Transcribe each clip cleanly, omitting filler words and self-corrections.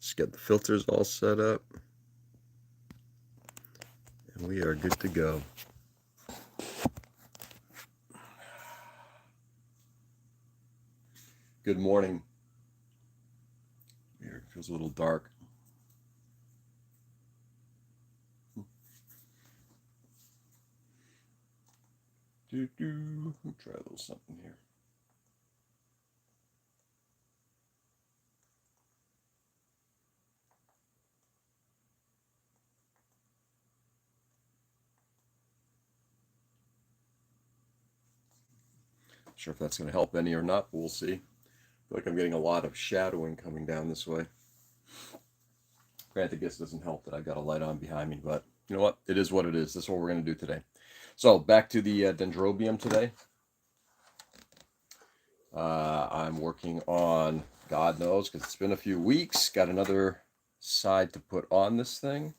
Just get the filters all set up. And we are good to go. Good morning. Here, it feels a little dark. Let me try a little something here. Not sure if that's going to help any or not, but we'll see. I feel like I'm getting a lot of shadowing coming down this way. Granted, this doesn't help that I've got a light on behind me, but you know what? It is what it is. This is what we're going to do today. So back to the Dendrobium today. I'm working on, God knows, because it's been a few weeks, got another side to put on this thing.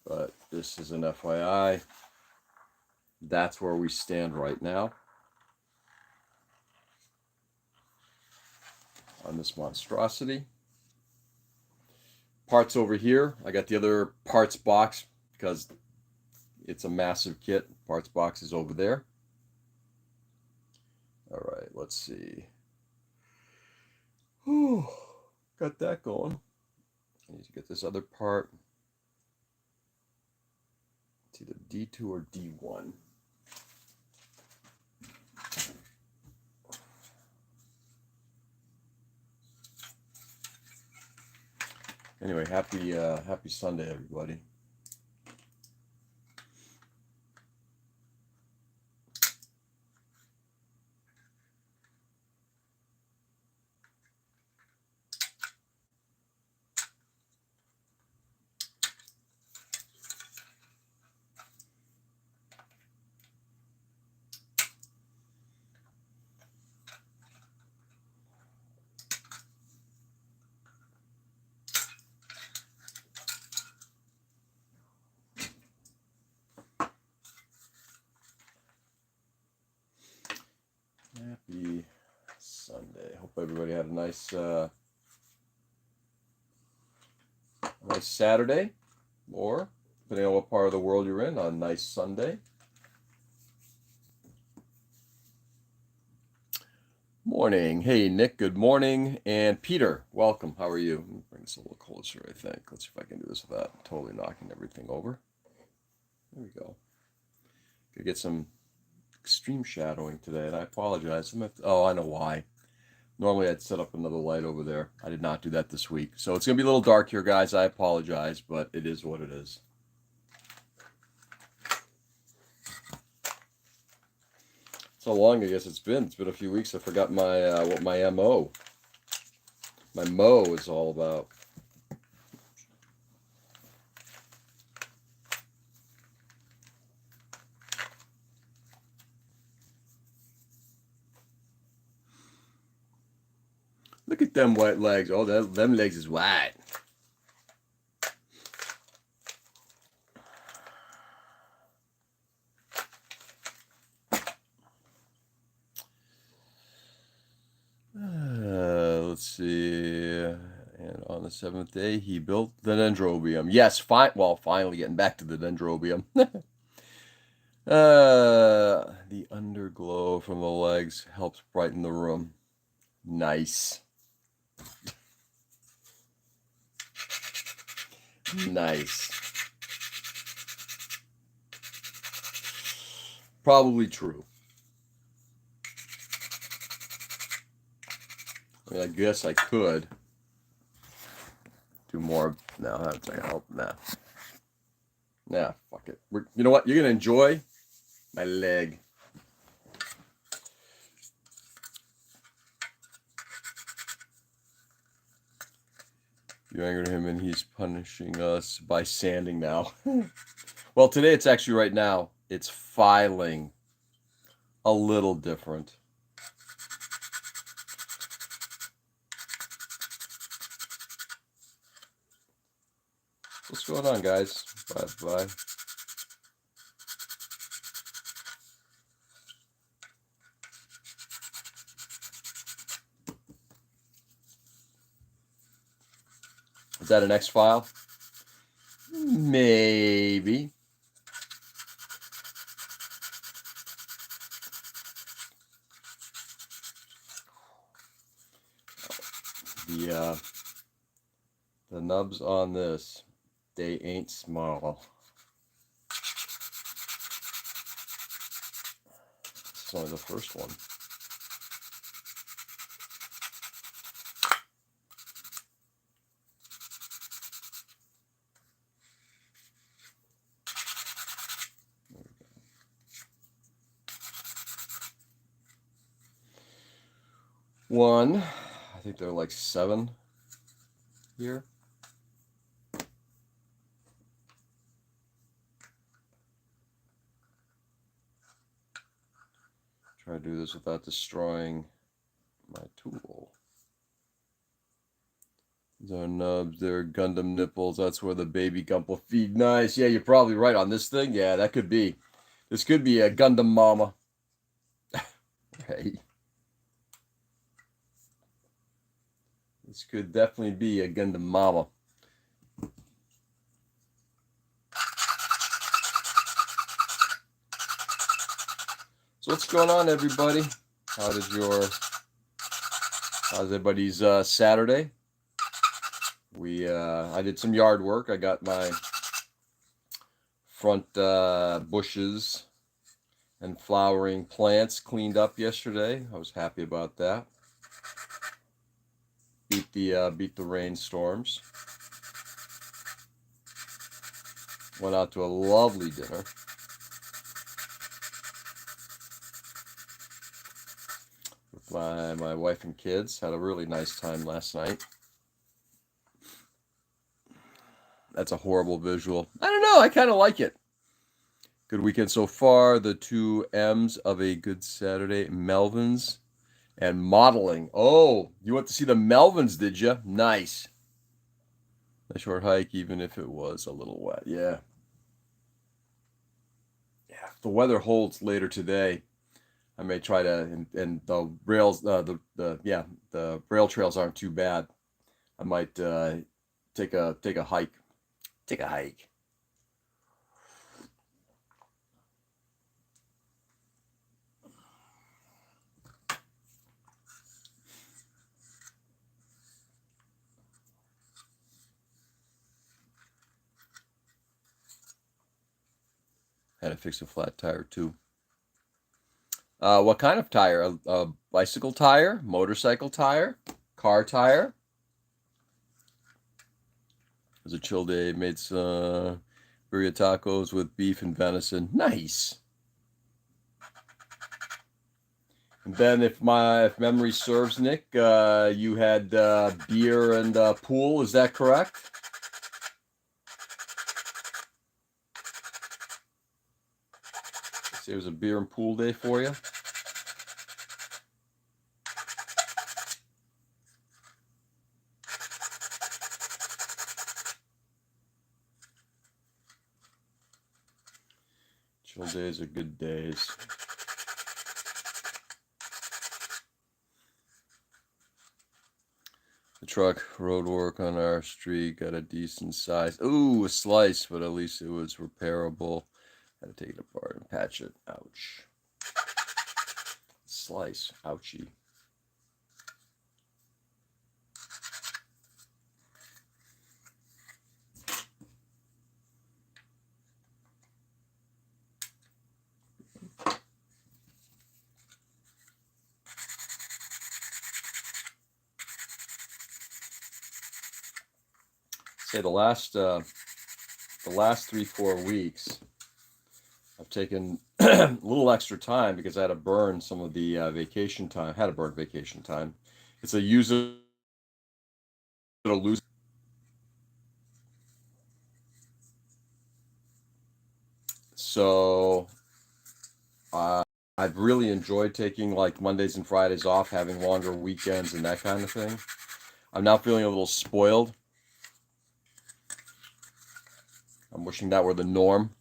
But this is an FYI. That's where we stand right now on this monstrosity. Parts over here. I got the other parts box because it's a massive kit. Parts box is over there. All right, let's see. Whew, got that going. I need to get this other part. It's either D2 or D1. Anyway, happy Sunday, everybody. Happy Sunday. Hope everybody had a nice Saturday, or depending on what part of the world you're in, a nice Sunday. Morning. Hey, Nick, good morning. And Peter, welcome. How are you? Let me bring this a little closer, I think. Let's see if I can do this without totally knocking everything over. There we go. Gonna get some extreme shadowing today, and I apologize. Oh, I know why. Normally I'd set up another light over there. I did not do that this week. So it's going to be a little dark here, guys. I apologize, but it is what it is. That's how long I guess it's been. It's been a few weeks. I forgot my what my MO. My MO is all about. Look at them white legs. Oh, them legs is white. Let's see. And on the 7th day, he built the Dendrobium. Yes, finally getting back to the Dendrobium. The underglow from the legs helps brighten the room. Nice. Nice. Probably true. I mean, I guess I could do more. No, that's not gonna help. Nah, fuck it. You know what? You're gonna enjoy my leg. You angered him and he's punishing us by sanding now. Well, today it's actually right now. It's filing a little different. What's going on, guys? Bye. Is that an X file? Maybe. The nubs on this, they ain't small. This is only the first one. One, I think there are like 7 here. Try to do this without destroying my tool. These are nubs, they're Gundam nipples. That's where the baby gump will feed. Nice. Yeah, you're probably right on this thing. Yeah, that could be. This could be a Gundam mama. Right. This could definitely be a Gundam mama. So what's going on, everybody? How's everybody's Saturday? I did some yard work. I got my front bushes and flowering plants cleaned up yesterday. I was happy about that. Beat the rainstorms. Went out to a lovely dinner. With my wife and kids. Had a really nice time last night. That's a horrible visual. I don't know. I kind of like it. Good weekend so far. The 2 M's of a good Saturday. Melvins and modeling. Oh, you went to see the Melvins, did you? Nice. A short hike, even if it was a little wet. Yeah. Yeah. If the weather holds later today, I may try to, and the rails, the rail trails aren't too bad. I might take a hike. Take a hike. Had to fix a flat tire too. What kind of tire? A bicycle tire? Motorcycle tire? Car tire? It was a chill day. Made some birria tacos with beef and venison. Nice. And then, if memory serves, Nick, you had beer and pool. Is that correct? See, it was a beer and pool day for you. Chill days are good days. The truck road work on our street got a decent size. Ooh, a slice, but at least it was repairable. Had to take it apart and patch it. Ouch. Slice. Ouchie. Say the last 3-4 weeks, I've taken a little extra time because I had to burn some of the vacation time. Had to burn vacation time. It's a use it or lose. So I've really enjoyed taking like Mondays and Fridays off, having longer weekends and that kind of thing. I'm now feeling a little spoiled. I'm wishing that were the norm.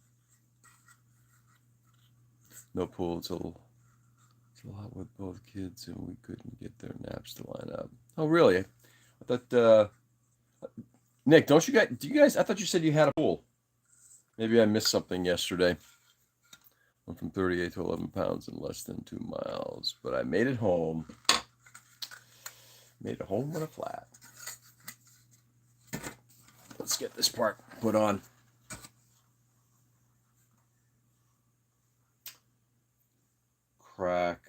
No pool till hot with both kids, and we couldn't get their naps to line up. Oh, really? I thought Nick, do you guys, I thought you said you had a pool. Maybe I missed something yesterday. Went from 38 to 11 pounds in less than 2 miles, but I made it home. Made it home with a flat. Let's get this part put on. Crack.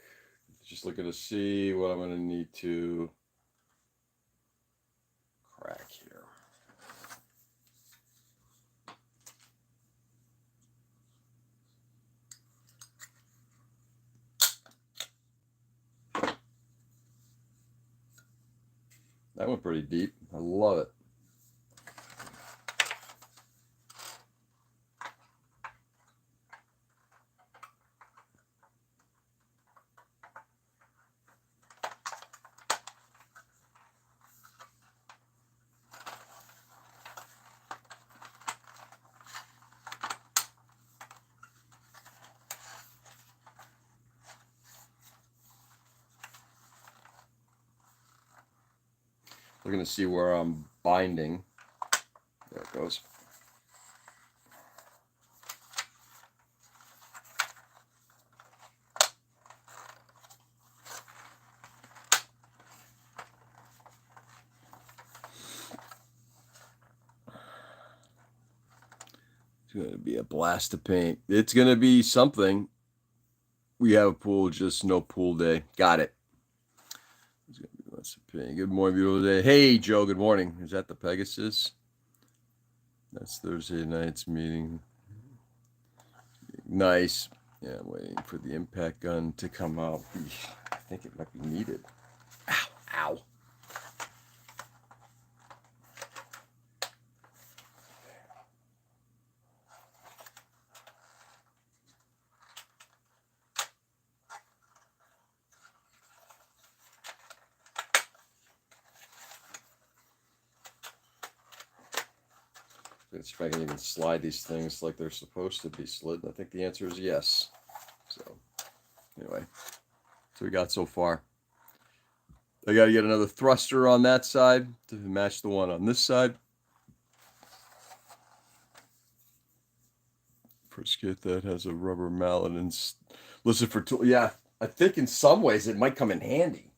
Just looking to see what I'm going to need to crack here. That went pretty deep. I love it. We're going to see where I'm binding. There it goes. It's going to be a blast of paint. It's going to be something. We have a pool, just no pool day. Got it. It's going to be lots of paint. Good morning, beautiful day. Hey, Joe, good morning. Is that the Pegasus? That's Thursday night's meeting. Nice. Yeah, I'm waiting for the impact gun to come out. I think it might be needed. Ow, ow. Let's see if I can even slide these things like they're supposed to be slid. I think the answer is yes. So, anyway, so we got so far. I got to get another thruster on that side to match the one on this side. First kit that has a rubber mallet and listen for tool. Yeah, I think in some ways it might come in handy.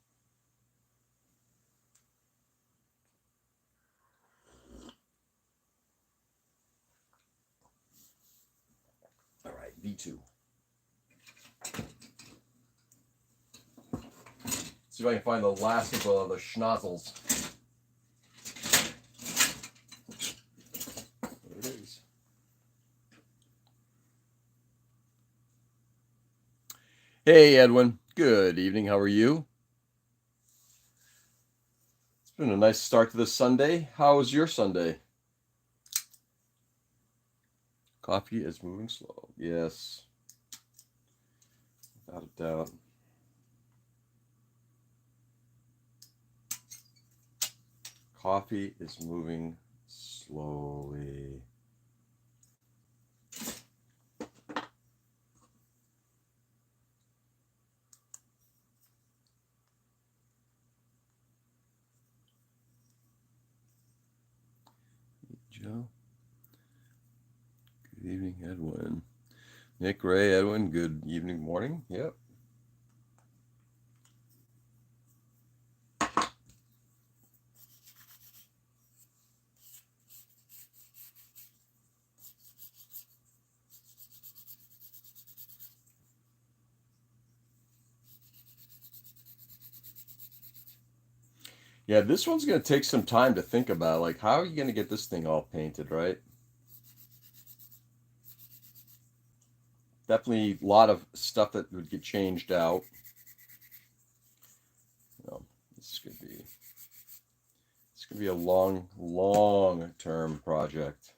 All right, V2. See if I can find the last of the schnozzles. There it is. Hey, Edwin. Good evening. How are you? It's been a nice start to this Sunday. How was your Sunday? Coffee is moving slow. Yes. Without a doubt. Coffee is moving slowly. Joe. Good evening, Edwin. Nick, Ray, Edwin, good evening, morning. Yep. Yeah, this one's going to take some time to think about. Like, how are you going to get this thing all painted, right? Definitely a lot of stuff that would get changed out. This could be a long-term project.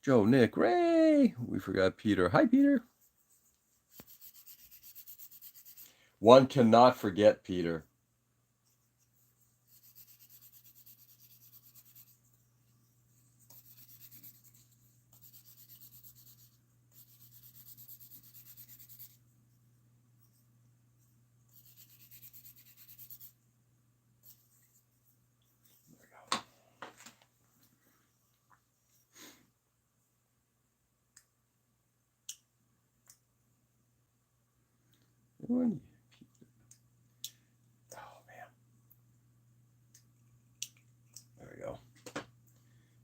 Joe, Nick, Ray. We forgot Peter. Hi, Peter. One cannot forget Peter. one. Oh, man. There we go.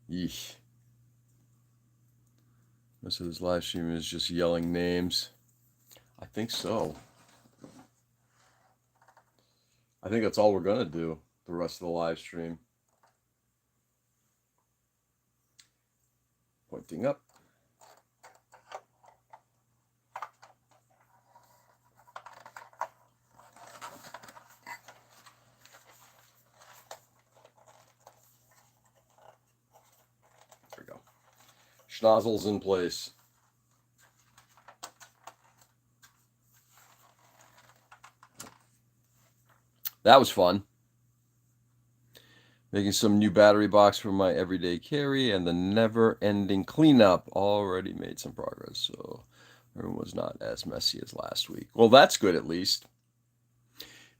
Yeesh. Most of this live stream is just yelling names. I think so. I think that's all we're going to do the rest of the live stream. Pointing up. There we go. Schnozzle's in place. That was fun. Making some new battery box for my everyday carry, and the never-ending cleanup already made some progress. So the room was not as messy as last week. Well, that's good at least.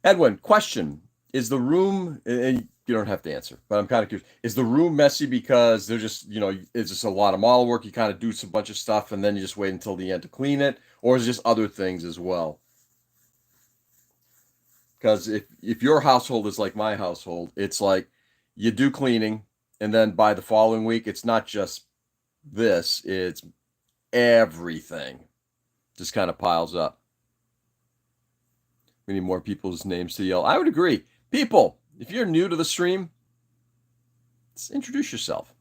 Edwin, question. Is the room, and you don't have to answer, but I'm kind of curious, is the room messy because they're just, it's just a lot of model work, you kind of do some bunch of stuff, and then you just wait until the end to clean it, or is it just other things as well? Because if your household is like my household, it's like you do cleaning, and then by the following week, it's not just this, it's everything just kind of piles up. We need more people's names to yell. I would agree. People, if you're new to the stream, just introduce yourself.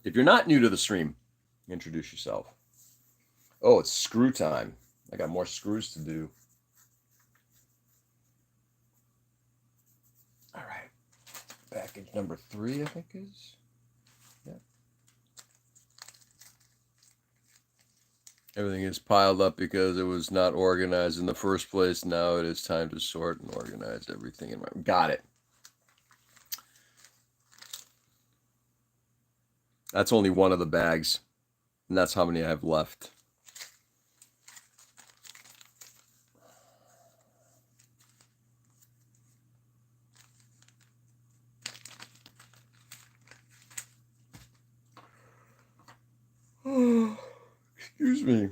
If you're not new to the stream, introduce yourself. Oh, it's screw time. I got more screws to do. All right. Package number 3, I think is. Yeah. Everything is piled up because it was not organized in the first place. Now it is time to sort and organize everything in my. Got it. That's only one of the bags, and that's how many I have left. Excuse me.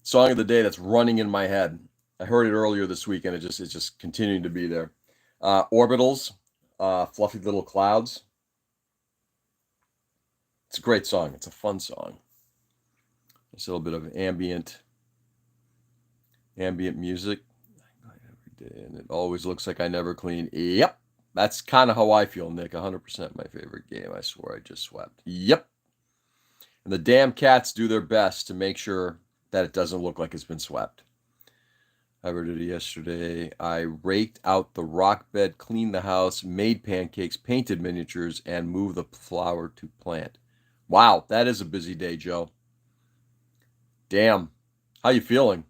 Song of the day that's running in my head. I heard it earlier this week, and it's just continuing to be there. Orbitals, Fluffy Little Clouds. It's a great song. It's a fun song. It's a little bit of ambient music. Every day, and it always looks like I never clean. Yep. That's kind of how I feel, Nick. 100% my favorite game. I swear I just swept. Yep. And the damn cats do their best to make sure that it doesn't look like it's been swept. I did it yesterday. I raked out the rock bed, cleaned the house, made pancakes, painted miniatures, and moved the flower to plant. Wow, that is a busy day, Joe. Damn. How you feeling?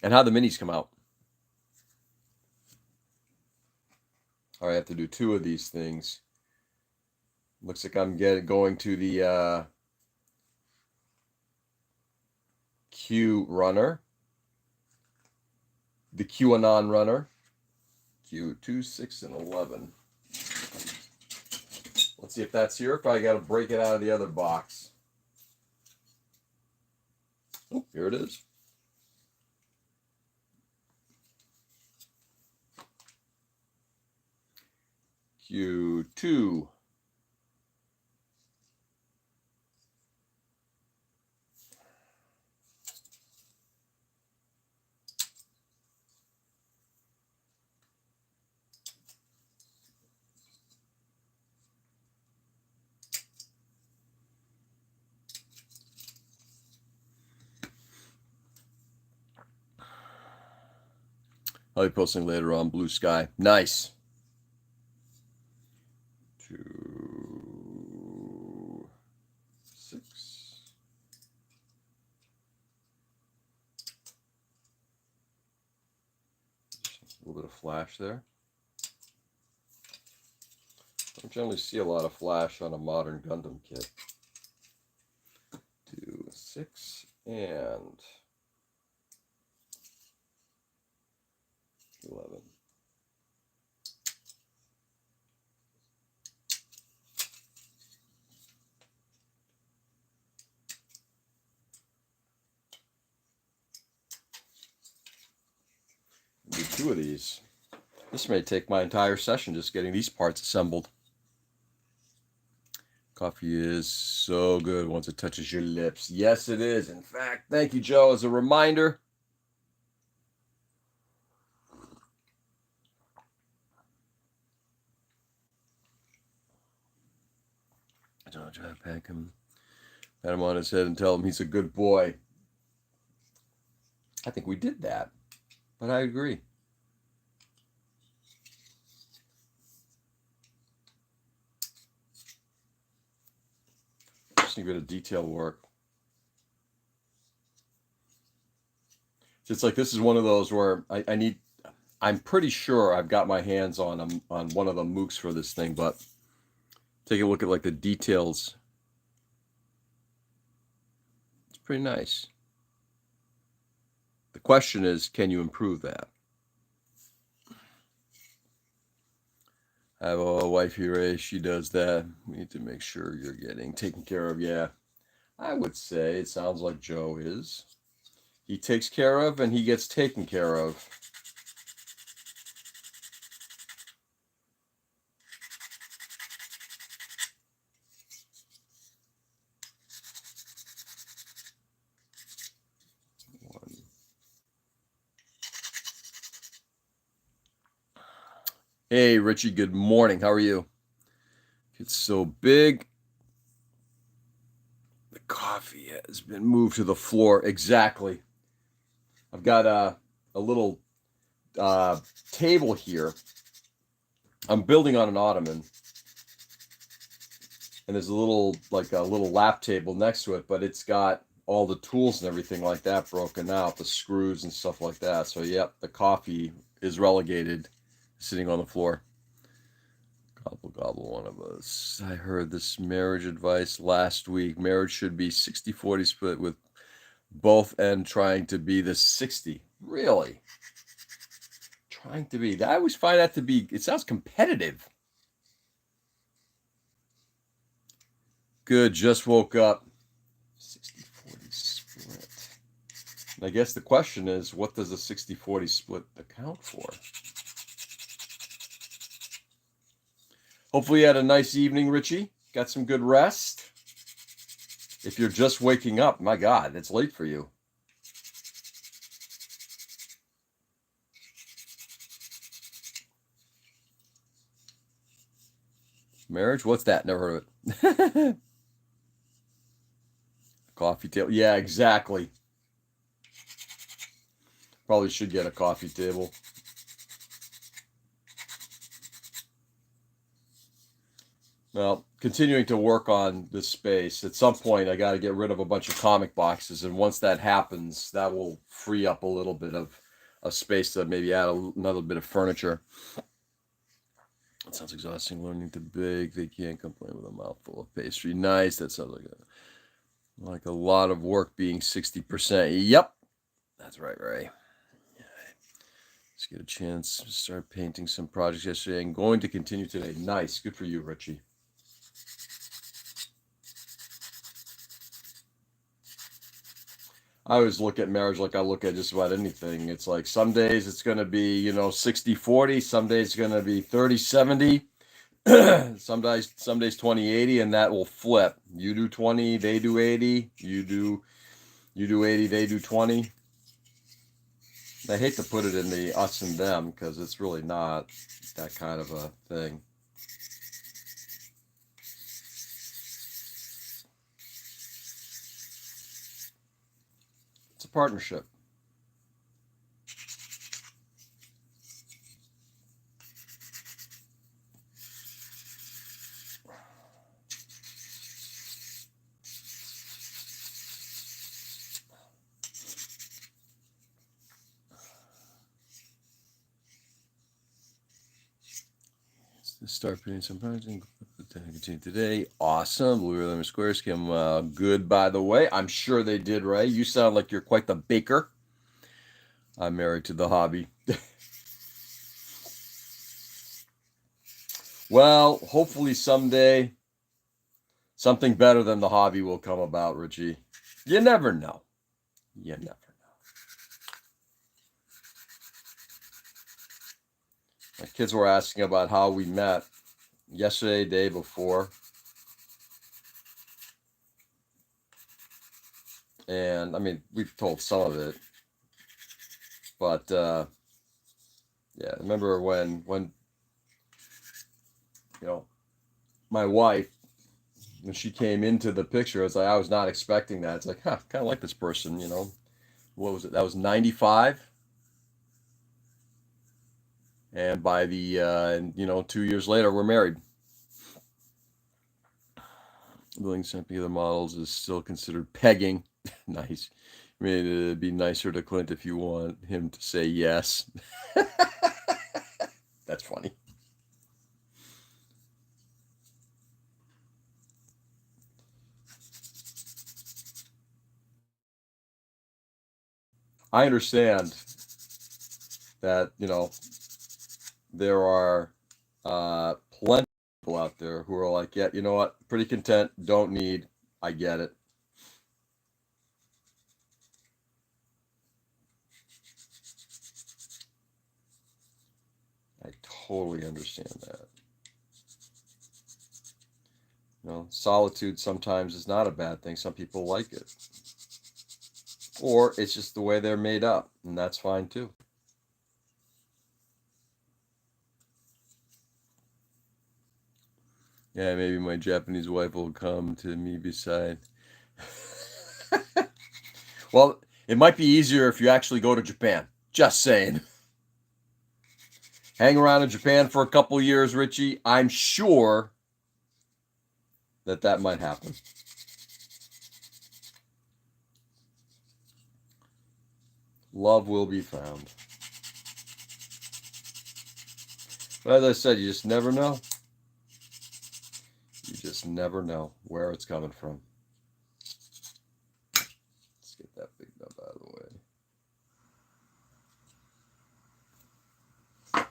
And how the minis come out? All right, I have to do 2 of these things. Looks like I'm going to the Q runner. The QAnon runner. Q2, 6, and 11. Let's see if that's here. If I got to break it out of the other box. Oh, here it is. Q2. I'll be posting later on Blue Sky. Nice. 2, 6. A little bit of flash there. I don't generally see a lot of flash on a modern Gundam kit. 2, 6, and 11. 2 of these. This may take my entire session just getting these parts assembled. Coffee is so good once it touches your lips. Yes, it is. In fact, thank you, Joe, as a reminder. I don't try to pat him on his head and tell him he's a good boy. I think we did that, but I agree. Just need a bit of detail work. It's like this is one of those where I'm pretty sure I've got my hands on one of the mooks for this thing, but take a look at like the details. It's pretty nice. The question is, can you improve that? I have a wife here, she does that. We need to make sure you're getting taken care of. Yeah, I would say it sounds like Joe is. He takes care of and he gets taken care of. Hey, Richie, good morning. How are you? It's so big. The coffee has been moved to the floor. Exactly. I've got a little table here. I'm building on an ottoman. And there's a little lap table next to it, but it's got all the tools and everything like that broken out, the screws and stuff like that. So, yep, the coffee is relegated, sitting on the floor. Gobble, gobble, one of us. I heard this marriage advice last week. Marriage should be 60-40 split with both end trying to be the 60. Really? Trying to be. I always find that to be, it sounds competitive. Good, just woke up. 60-40 split. And I guess the question is, what does a 60-40 split account for? Hopefully you had a nice evening, Richie. Got some good rest. If you're just waking up, my God, it's late for you. Marriage? What's that? Never heard of it. Coffee table. Yeah, exactly. Probably should get a coffee table. Well, continuing to work on this space. At some point, I got to get rid of a bunch of comic boxes. And once that happens, that will free up a little bit of a space to maybe add another bit of furniture. It sounds exhausting learning to bake. They can't complain with a mouthful of pastry. Nice. That sounds like a lot of work being 60%. Yep. That's right, Ray. Let's get a chance to start painting some projects yesterday and going to continue today. Nice. Good for you, Richie. I always look at marriage like I look at just about anything. It's like some days it's going to be, 60-40. Some days it's going to be 30-70. some days 20-80, and that will flip. You do 20, they do 80. You do 80, they do 20. I hate to put it in the us and them because it's really not that kind of a thing. It's a partnership. Start putting some projects. Continue today. Awesome. Blue Lemon Squares came good, by the way. I'm sure they did, Ray. You sound like you're quite the baker. I'm married to the hobby. Well, hopefully someday something better than the hobby will come about, Richie. You never know. You never know. My kids were asking about how we met yesterday, day before. And I mean, we've told some of it, but yeah, remember when my wife, when she came into the picture, it's like I was not expecting that. It's like, kind of like this person, What was it? That was 95. And by the 2 years later, we're married. Building something of the models is still considered pegging. Nice. I mean, it'd be nicer to Clint if you want him to say yes. That's funny. I understand that, there are plenty of people out there who are like, yeah, you know what? Pretty content, don't need. I get it. I totally understand that. Solitude sometimes is not a bad thing. Some people like it. Or it's just the way they're made up, and that's fine too. Yeah, maybe my Japanese wife will come to me beside. Well, it might be easier if you actually go to Japan. Just saying. Hang around in Japan for a couple years, Richie. I'm sure that might happen. Love will be found. But as I said, you just never know. You just never know where it's coming from. Let's get that big nub out of the way.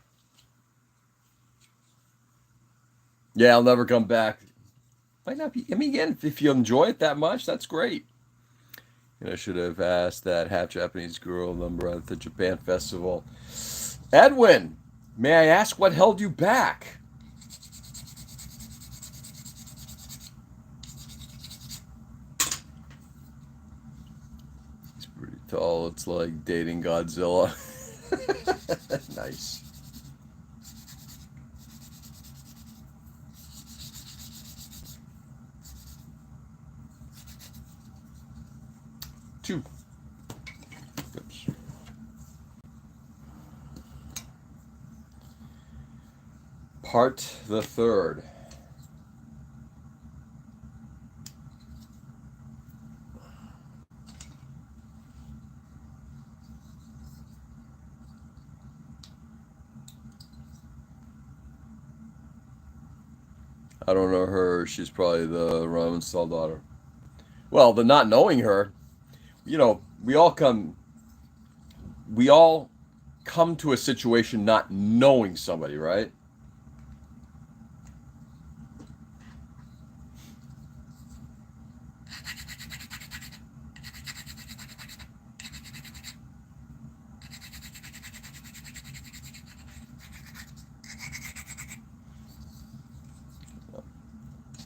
Yeah, I'll never come back. Might not be. I mean, again, if you enjoy it that much, that's great. I should have asked that half Japanese girl number at the Japan festival. Edwin, may I ask what held you back? He's pretty tall. It's like dating Godzilla. Nice. Two. Oops. Part the third. I don't know her. She's probably the ramen stall daughter. Well, the not knowing her, we all come to a situation not knowing somebody, right?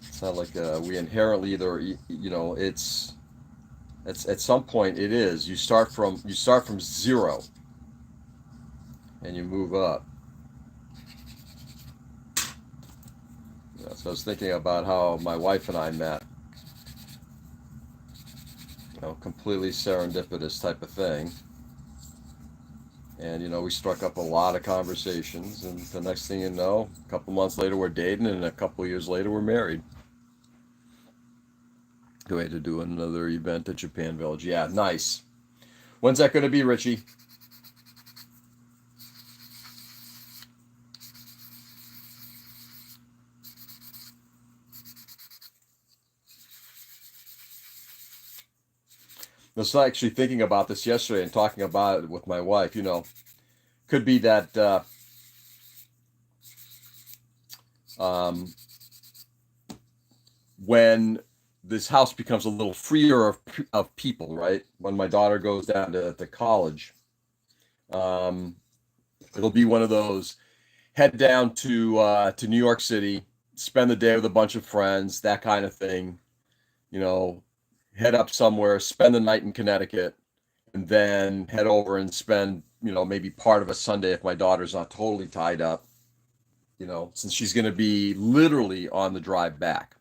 It's not like we inherently either, it's at some point it is you start from zero and you move up. So I was thinking about how my wife and I met. Completely serendipitous type of thing. And we struck up a lot of conversations, and the next thing you know, a couple months later we're dating, and a couple years later we're married. We had to do another event at Japan Village. Yeah, nice. When's that going to be, Richie? I was actually thinking about this yesterday and talking about it with my wife. Could be that when this house becomes a little freer of people, right? When my daughter goes down to college, it'll be one of those, head down to New York City, spend the day with a bunch of friends, that kind of thing. You know, head up somewhere, spend the night in Connecticut, and then head over and spend, maybe part of a Sunday if my daughter's not totally tied up, since she's going to be literally on the drive back.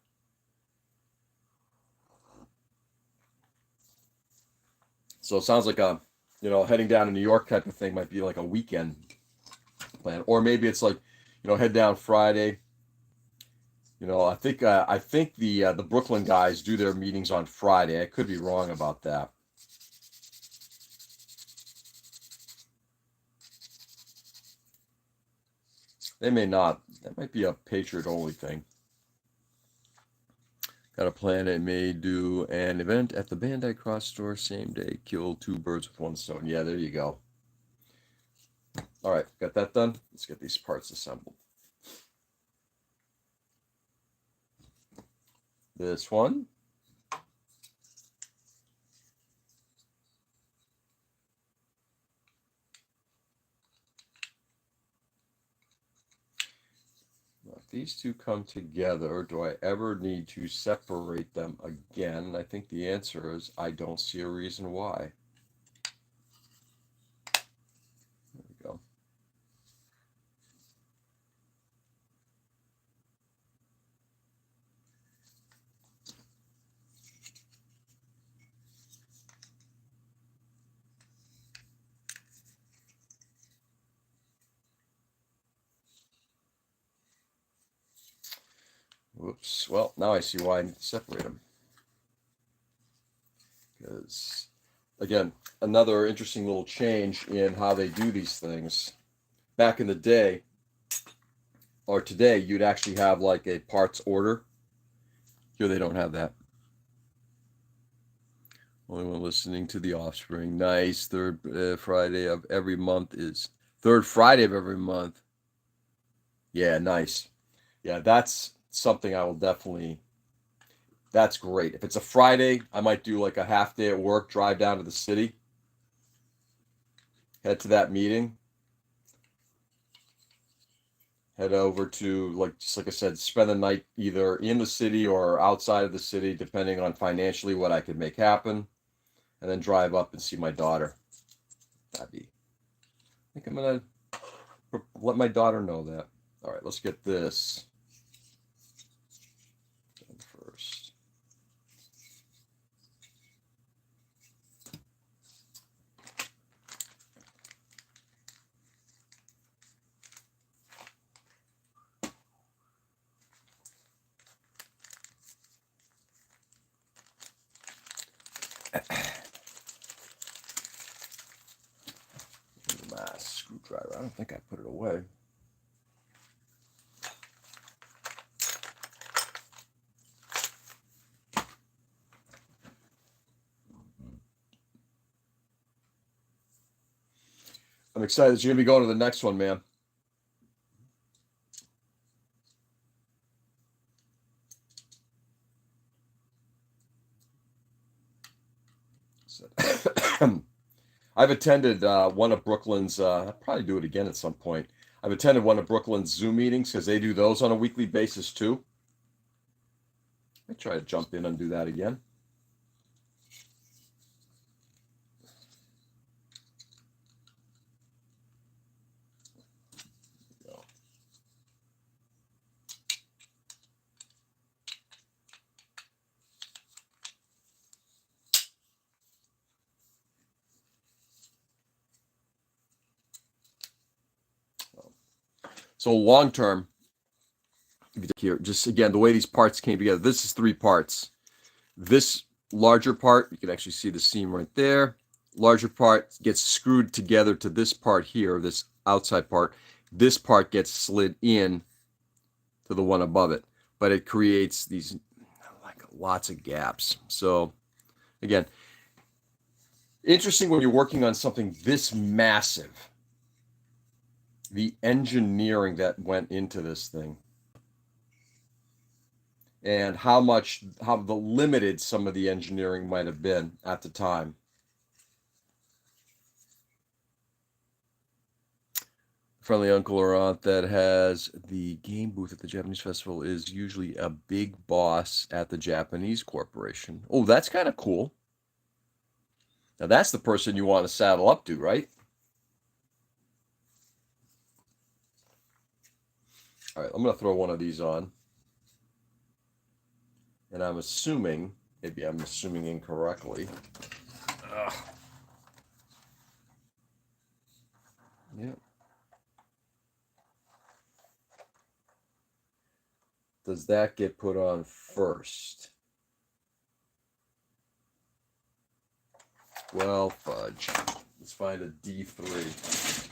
So it sounds like heading down to New York type of thing might be like a weekend plan, or maybe it's like, head down Friday. I think the Brooklyn guys do their meetings on Friday. I could be wrong about that. They may not. That might be a Patriot only thing. Got a plan. It may do an event at the Bandai Cross store same day. Kill two birds with one stone. Yeah, there you go. All right, got that done. Let's get these parts assembled. This one. If these two come together, do I ever need to separate them again? I think the answer is I don't see a reason why. There we go. Whoops. Well, now I see why I need to separate them. Because, again, another interesting little change in how they do these things. Back in the day, or today, you'd actually have like a parts order. Here they don't have that. Only one listening to The Offspring. Nice. Third Friday of every month is third Friday of every month. Yeah, nice. Yeah, that's something I will definitely. That's great. If it's a Friday, I might do like a half day at work, drive down to the city, head to that meeting, head over to, like, just like I said, spend the night either in the city or outside of the city, depending on financially what I could make happen, and then drive up and see my daughter. I think I'm gonna let my daughter know that. All right, let's get this done first. My screwdriver. I don't think I put it away. I'm excited that you're gonna be going to the next one, man. I've attended one of Brooklyn's. I'll probably do it again at some point. I've attended one of Brooklyn's Zoom meetings because they do those on a weekly basis too. I try to jump in and do that again. So long term, here, just again, the way these parts came together, this is three parts. This larger part, you can actually see the seam right there. Larger part gets screwed together to this part here, this outside part. This part gets slid in to the one above it, but it creates these like lots of gaps. So again, interesting when you're working on something this massive, the engineering that went into this thing and how the limited some of the engineering might have been at the time. friendly uncle or aunt that has the game booth at the Japanese festival is usually a big boss at the Japanese corporation. Oh, that's kind of cool. Now that's the person you want to saddle up to, right? All right, I'm going to throw one of these on. And I'm assuming, maybe I'm assuming incorrectly. Ugh. Yeah. Does that get put on first? Well, fudge. Let's find a D3.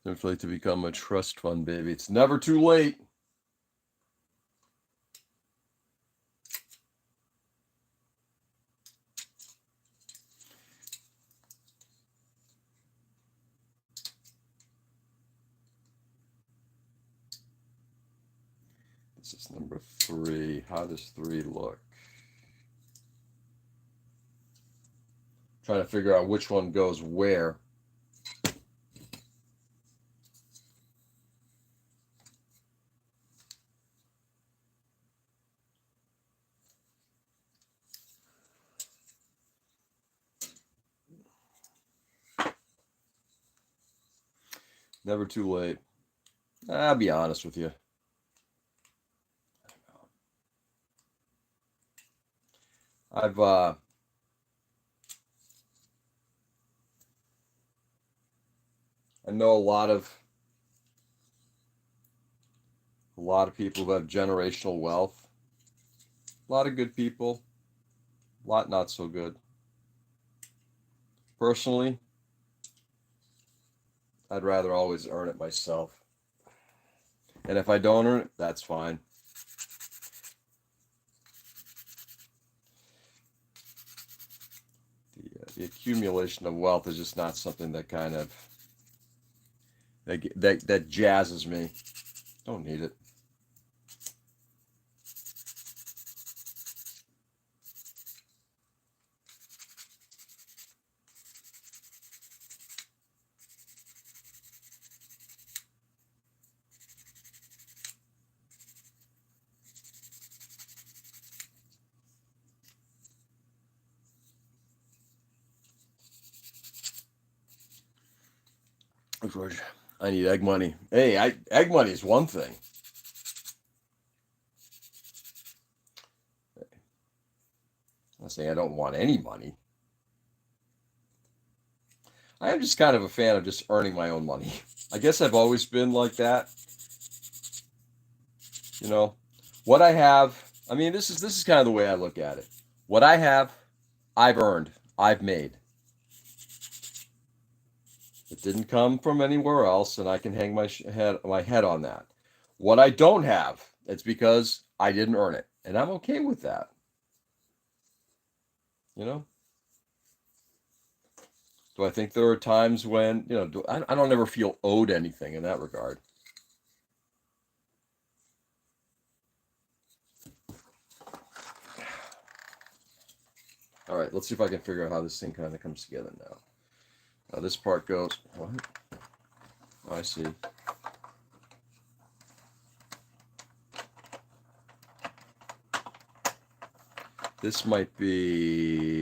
Don't like to become a trust fund baby. It's never too late. This is number 3. How does 3 look? Trying to figure out which one goes where. Never too late. I'll be honest with you. I know a lot of people who have generational wealth. A lot of good people, a lot not so good. Personally, I'd rather always earn it myself. And if I don't earn it, that's fine. The accumulation of wealth is just not something that kind of that jazzes me. Don't need it. George, I need egg money. Hey, egg money is one thing. I'm not saying I don't want any money. I am just kind of a fan of just earning my own money. I guess I've always been like that. You know, what I have, I mean, this is kind of the way I look at it. What I have, I've earned, I've made. It didn't come from anywhere else, and I can hang my head on that. What I don't have, it's because I didn't earn it, and I'm okay with that. You know. Do I think there are times when I don't ever feel owed anything in that regard. All right, let's see if I can figure out how this thing kind of comes together now. Now this part goes, what? Oh, I see. This might be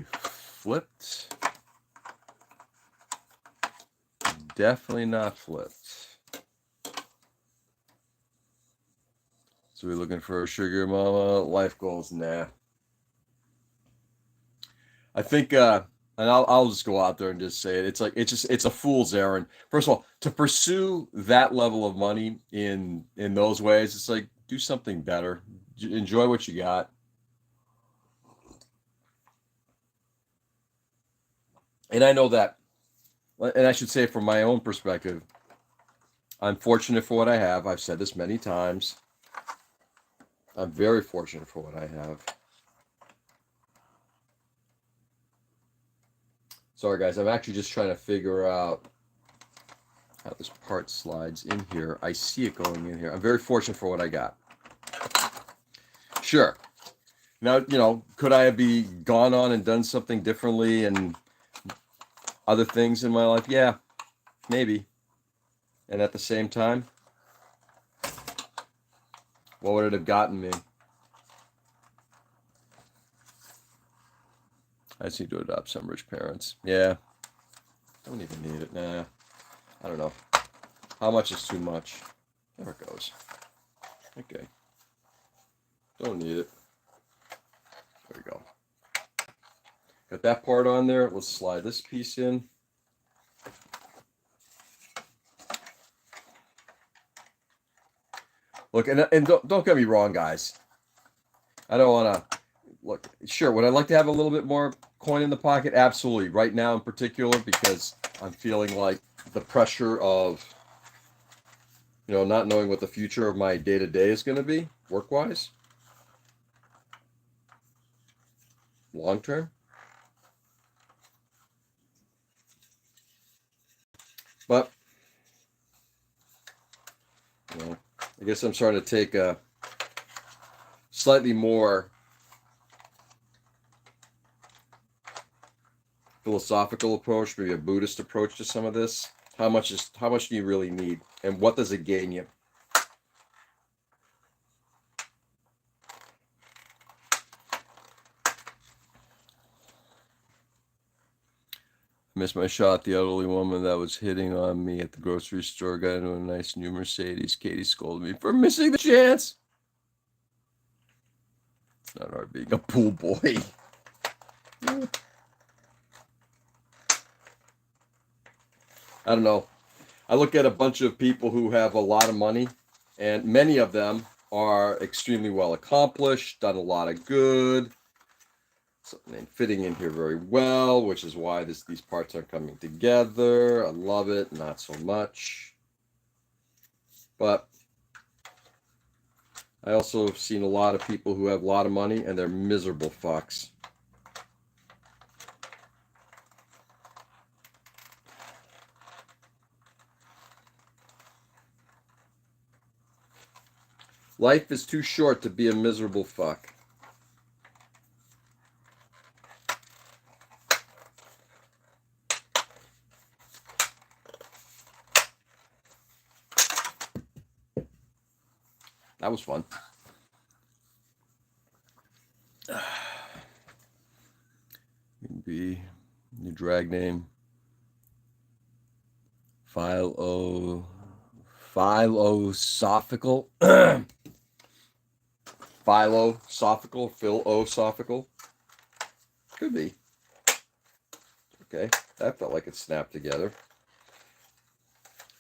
flipped. Definitely not flipped. So we're looking for a sugar mama life goals. Nah. I think and I'll just go out there and just say it. It's a fool's errand. First of all, to pursue that level of money in those ways, it's like do something better. Enjoy what you got. And I know that, and I should say from my own perspective, I'm fortunate for what I have. I've said this many times. I'm very fortunate for what I have. Sorry, guys. I'm actually just trying to figure out how this part slides in here. I see it going in here. I'm very fortunate for what I got. Sure. Now, you know, could I have gone on and done something differently and other things in my life? Yeah, maybe. And at the same time, what would it have gotten me? I just need to adopt some rich parents. Yeah. Don't even need it. Nah. I don't know. How much is too much? There it goes. Okay. Don't need it. There we go. Got that part on there. Let's slide this piece in. Look, and don't get me wrong, guys. I don't want to look. Sure, would I like to have a little bit more coin in the pocket? Absolutely. Right now, in particular, because I'm feeling like the pressure of, you know, not knowing what the future of my day-to-day is going to be, work-wise, long-term. But, you know, I guess I'm starting to take a slightly more philosophical approach, maybe a Buddhist approach to some of this. How much do you really need, and what does it gain you? Missed my shot. The elderly woman that was hitting on me at the grocery store got into a nice new Mercedes. Katie scolded me for missing the chance. It's not hard being a pool boy. I don't know. I look at a bunch of people who have a lot of money, and many of them are extremely well accomplished, done a lot of good, and fitting in here very well, which is why these parts are coming together. I love it, not so much. But I also have seen a lot of people who have a lot of money, and they're miserable fucks. Life is too short to be a miserable fuck. That was fun. Be new drag name. Philosophical. Philosophical. Could be. Okay, that felt like it snapped together.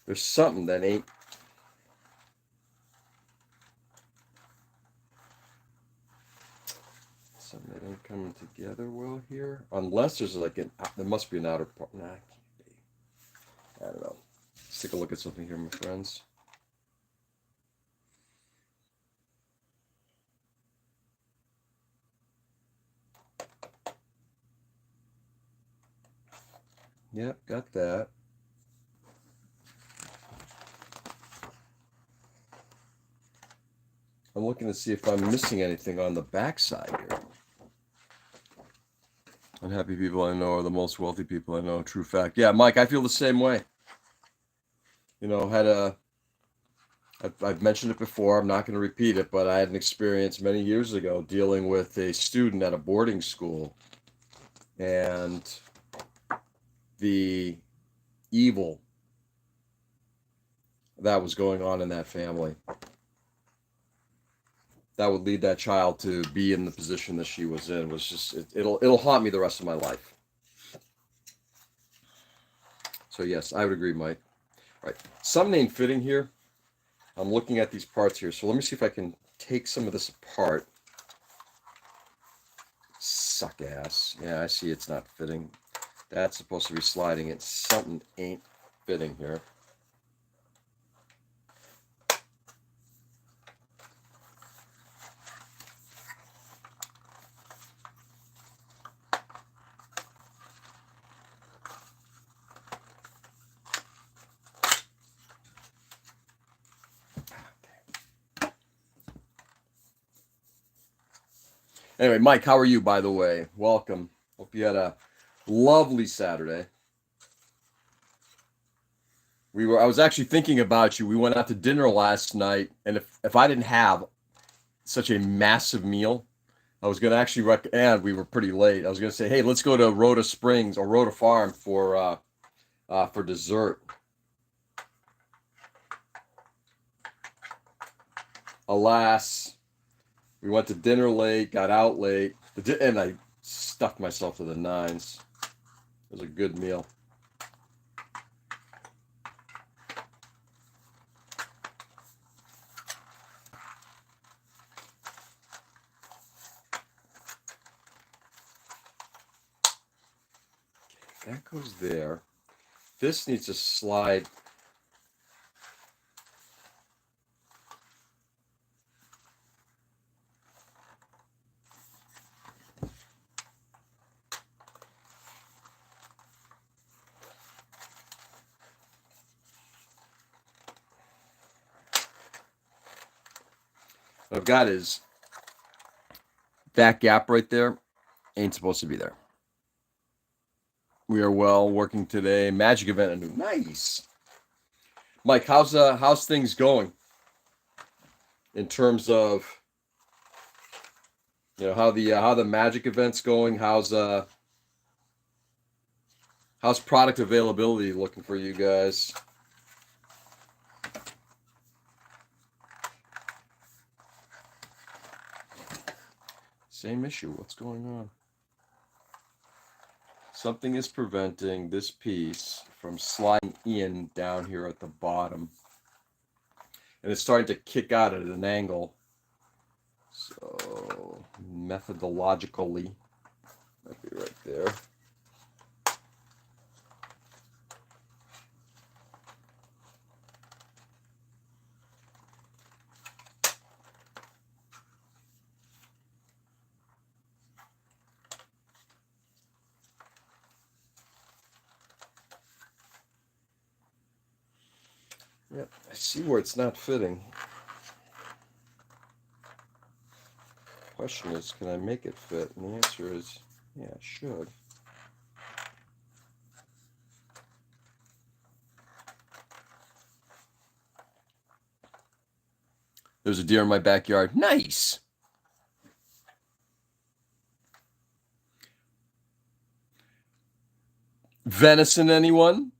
There's something that ain't. Something that ain't coming together well here. Unless there's like there must be an outer part. Nah, it can't be. I don't know. Let's take a look at something here, my friends. Yep, got that. I'm looking to see if I'm missing anything on the backside here. Unhappy people I know are the most wealthy people I know. True fact. Yeah, Mike, I feel the same way. You know, I've mentioned it before. I'm not going to repeat it, but I had an experience many years ago dealing with a student at a boarding school, and the evil that was going on in that family that would lead that child to be in the position that she was in was just it'll haunt me the rest of my life. So yes, I would agree, Mike. All right, something ain't fitting here. I'm looking at these parts here, so let me see if I can take some of this apart. Suck ass. Yeah, I see it's not fitting. That's supposed to be sliding it. Something ain't fitting here. Anyway, Mike, how are you, by the way? Welcome. Hope you had a lovely Saturday. I was actually thinking about you. We went out to dinner last night, and if I didn't have such a massive meal, I was gonna actually and we were pretty late. I was gonna say, hey, let's go to Rhoda Springs or Rhoda Farm for dessert. Alas, we went to dinner late, got out late, and I stuffed myself to the nines. It was a good meal. Okay, that goes there. This needs to slide. What I've got is that gap right there ain't supposed to be there. We are well working today. Magic event anew. Nice. Mike, how's things going in terms of how the magic event's going? How's product availability looking for you guys? Same issue. What's going on? Something is preventing this piece from sliding in down here at the bottom. And it's starting to kick out at an angle. So, methodologically, might be right there. Yep, I see where it's not fitting. Question is, can I make it fit? And the answer is, yeah, I should. There's a deer in my backyard. Nice. Venison, anyone?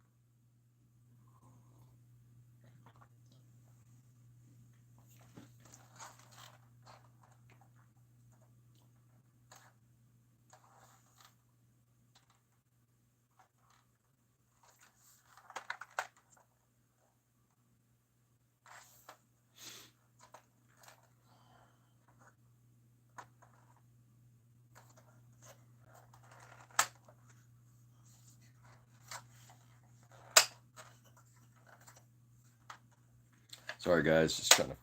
Sorry, guys, just trying to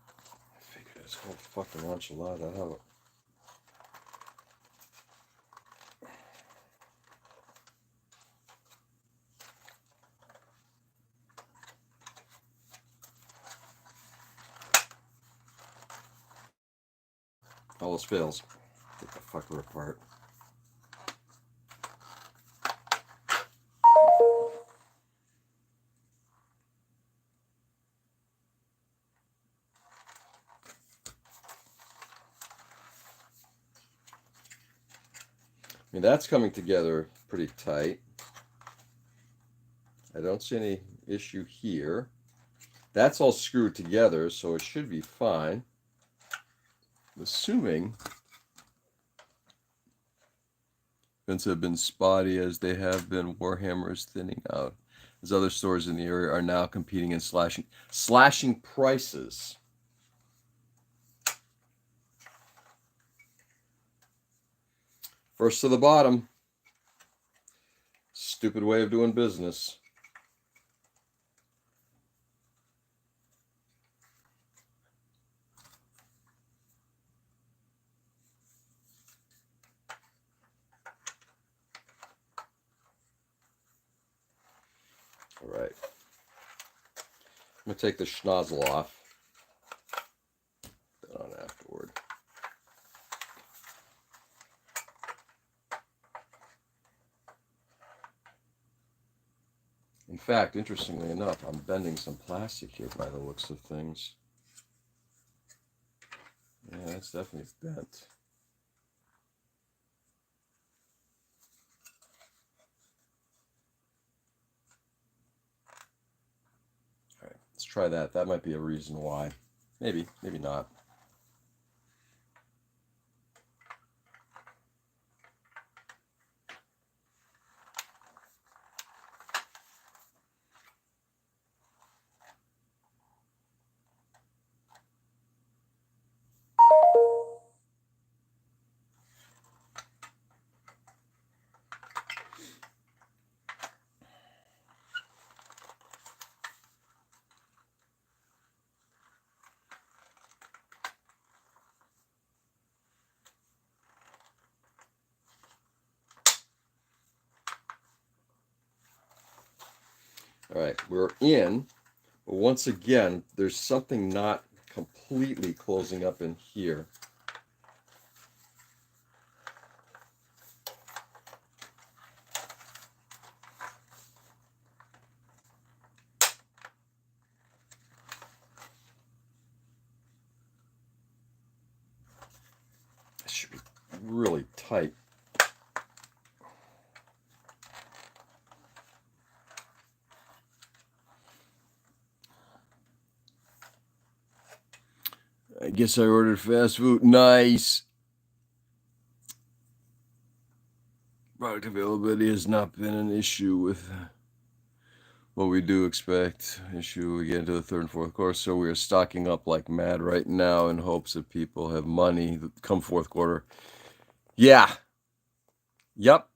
figure this whole fucking enchilada out. All else fails. Take the fucker apart. I mean, that's coming together pretty tight. I don't see any issue here. That's all screwed together, so it should be fine. Assuming events have been spotty as they have been, Warhammer is thinning out, as other stores in the area are now competing and slashing prices. First to the bottom. Stupid way of doing business. All right. I'm going to take the schnozzle off. Put that on afterward. In fact, interestingly enough, I'm bending some plastic here by the looks of things. Yeah, that's definitely bent. All right, let's try that. That might be a reason why. Maybe, maybe not. All right, we're in. But once again, there's something not completely closing up in here. It should be really tight. I guess I ordered fast food. Nice. Product availability has not been an issue with what we do expect. Issue we get into the third and fourth quarter, so we are stocking up like mad right now in hopes that people have money come fourth quarter. Yeah. Yep.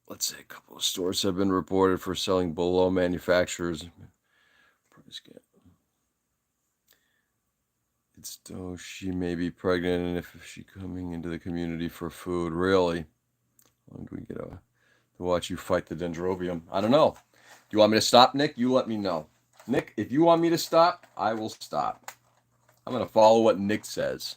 Let's say a couple of stores have been reported for selling below manufacturers. Price gap. It's though she may be pregnant, and if she coming into the community for food, really? How long do we get to watch you fight the Dendrobium? I don't know. Do you want me to stop, Nick? You let me know. Nick, if you want me to stop, I will stop. I'm going to follow what Nick says.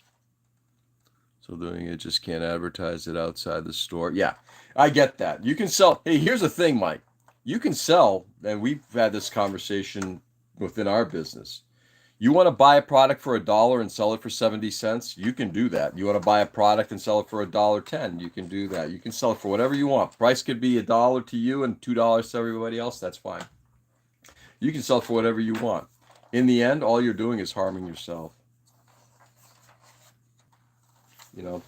So doing it, just can't advertise it outside the store. Yeah, I get that. You can sell. Hey, here's the thing, Mike. You can sell, and we've had this conversation within our business. You want to buy a product for $1 and sell it for 70 cents? You can do that. You want to buy a product and sell it for $1.10? You can do that. You can sell it for whatever you want. Price could be $1 to you and $2 to everybody else. That's fine. You can sell it for whatever you want. In the end, all you're doing is harming yourself. You know?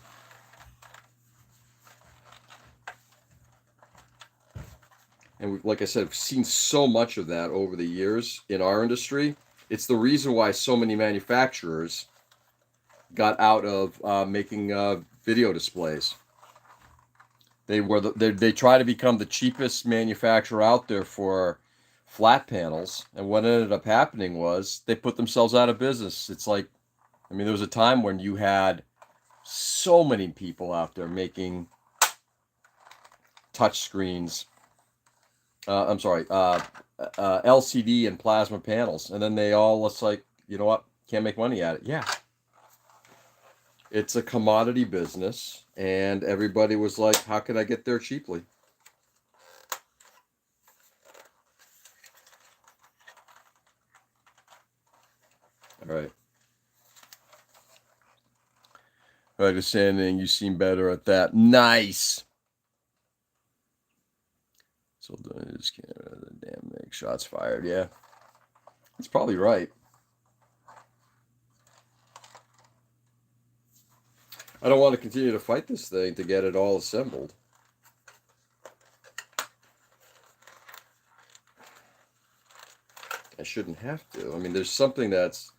And like I said, I've seen so much of that over the years in our industry. It's the reason why so many manufacturers got out of making video displays. They try to become the cheapest manufacturer out there for flat panels, and what ended up happening was they put themselves out of business. It's like, I mean, there was a time when you had so many people out there making touch screens. I'm sorry, LCD and plasma panels, and then they all, it's like, you know what, can't make money at it. Yeah, it's a commodity business, and everybody was like, how can I get there cheaply? All right. Understanding, you seem better at that. Nice. So just can't damn make shots fired. Yeah, he's probably right. I don't want to continue to fight this thing to get it all assembled. I shouldn't have to. I mean, there's something that's,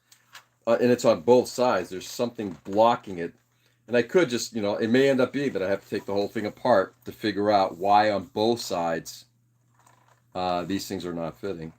and it's on both sides. There's something blocking it. And I could just, it may end up being that I have to take the whole thing apart to figure out why on both sides these things are not fitting.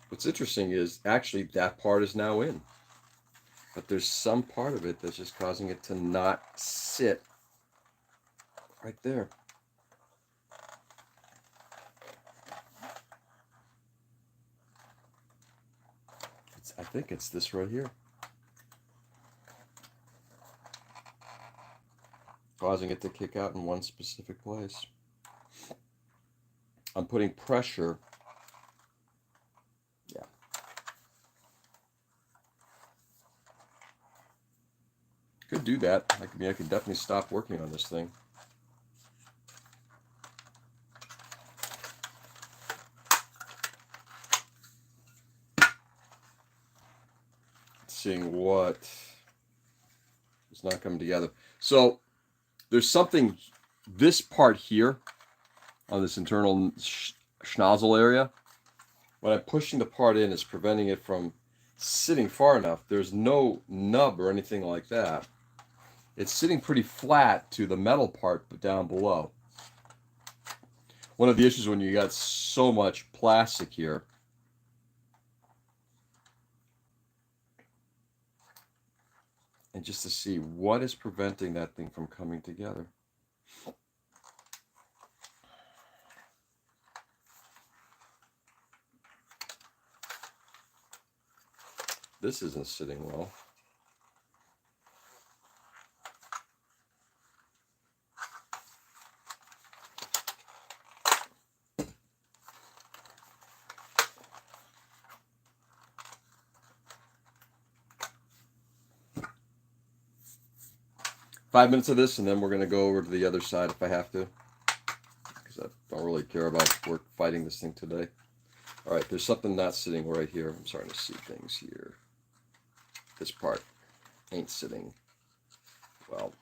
What's interesting is actually that part is now in. But there's some part of it that's just causing it to not sit right there. I think it's this right here. Causing it to kick out in one specific place. I'm putting pressure. Yeah. Could do that. I could definitely stop working on this thing. Seeing what is not coming together. So there's something, this part here on this internal schnozzle area, when I'm pushing the part in, is preventing it from sitting far enough. There's no nub or anything like that. It's sitting pretty flat to the metal part but down below. One of the issues when you got so much plastic here, and just to see what is preventing that thing from coming together. This isn't sitting well. Five minutes of this, and then we're going to go over to the other side if I have to, because I don't really care about fighting this thing today. All right, there's something not sitting right here. I'm starting to see things here. This part ain't sitting well.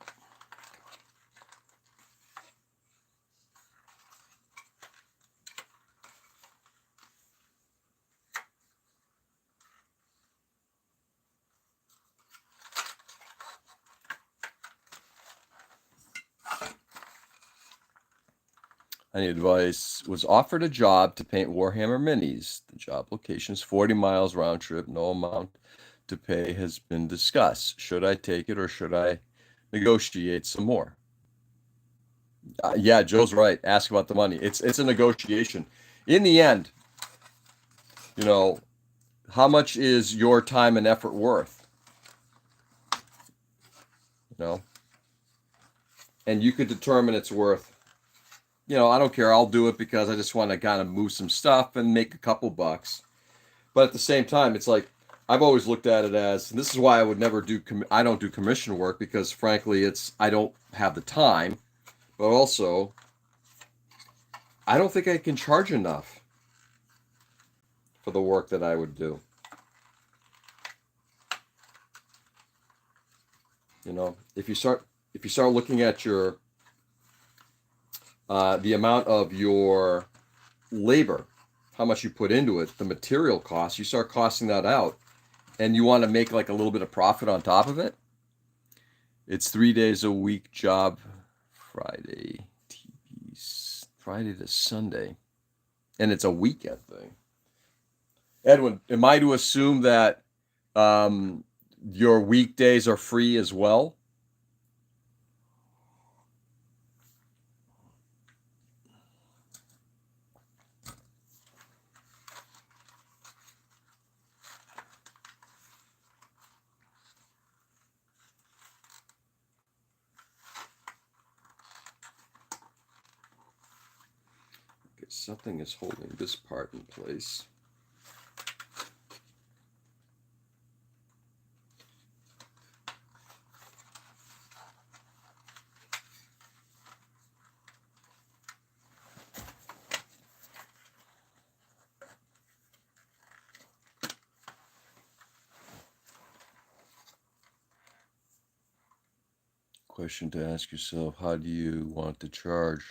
I need advice. Was offered a job to paint Warhammer minis. The job location is 40 miles round trip. No amount to pay has been discussed. Should I take it or should I negotiate some more? Yeah, Joe's right. Ask about the money. It's a negotiation. In the end, you know, how much is your time and effort worth? You know, and you could determine it's worth, you know, I don't care. I'll do it because I just want to kind of move some stuff and make a couple bucks. But at the same time, it's like, I've always looked at it as, and this is why I would never do, I don't do commission work, because frankly, I don't have the time, but also, I don't think I can charge enough for the work that I would do. You know, if you start looking at your, the amount of your labor, how much you put into it, the material costs, you start costing that out, and you want to make like a little bit of profit on top of it. It's 3 days a week job, Friday to Sunday, and it's a weekend thing. Edwin, am I to assume that your weekdays are free as well? Okay, something is holding this part in place. Question to ask yourself: how do you want to charge?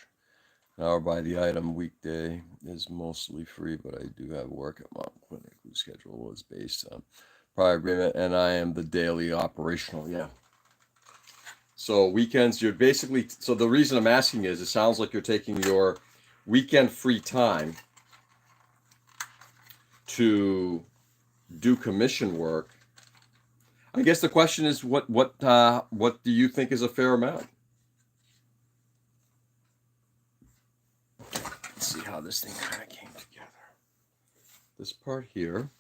An hour by the item weekday is mostly free, but I do have work at Mount Clinic whose schedule was based on prior agreement, and I am the daily operational. Yeah. So weekends, you're basically, so the reason I'm asking is, it sounds like you're taking your weekend free time to do commission work. I guess the question is, what do you think is a fair amount? this thing kind of came together. This part here.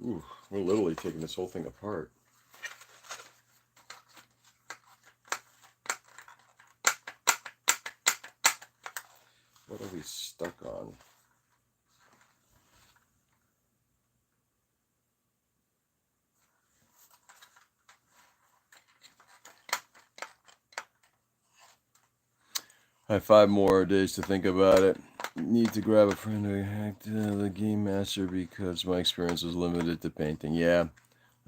Ooh, we're literally taking this whole thing apart. What are we stuck on? I have 5 more days to think about it. Need to grab a friend who hacked the game master because my experience was limited to painting. Yeah.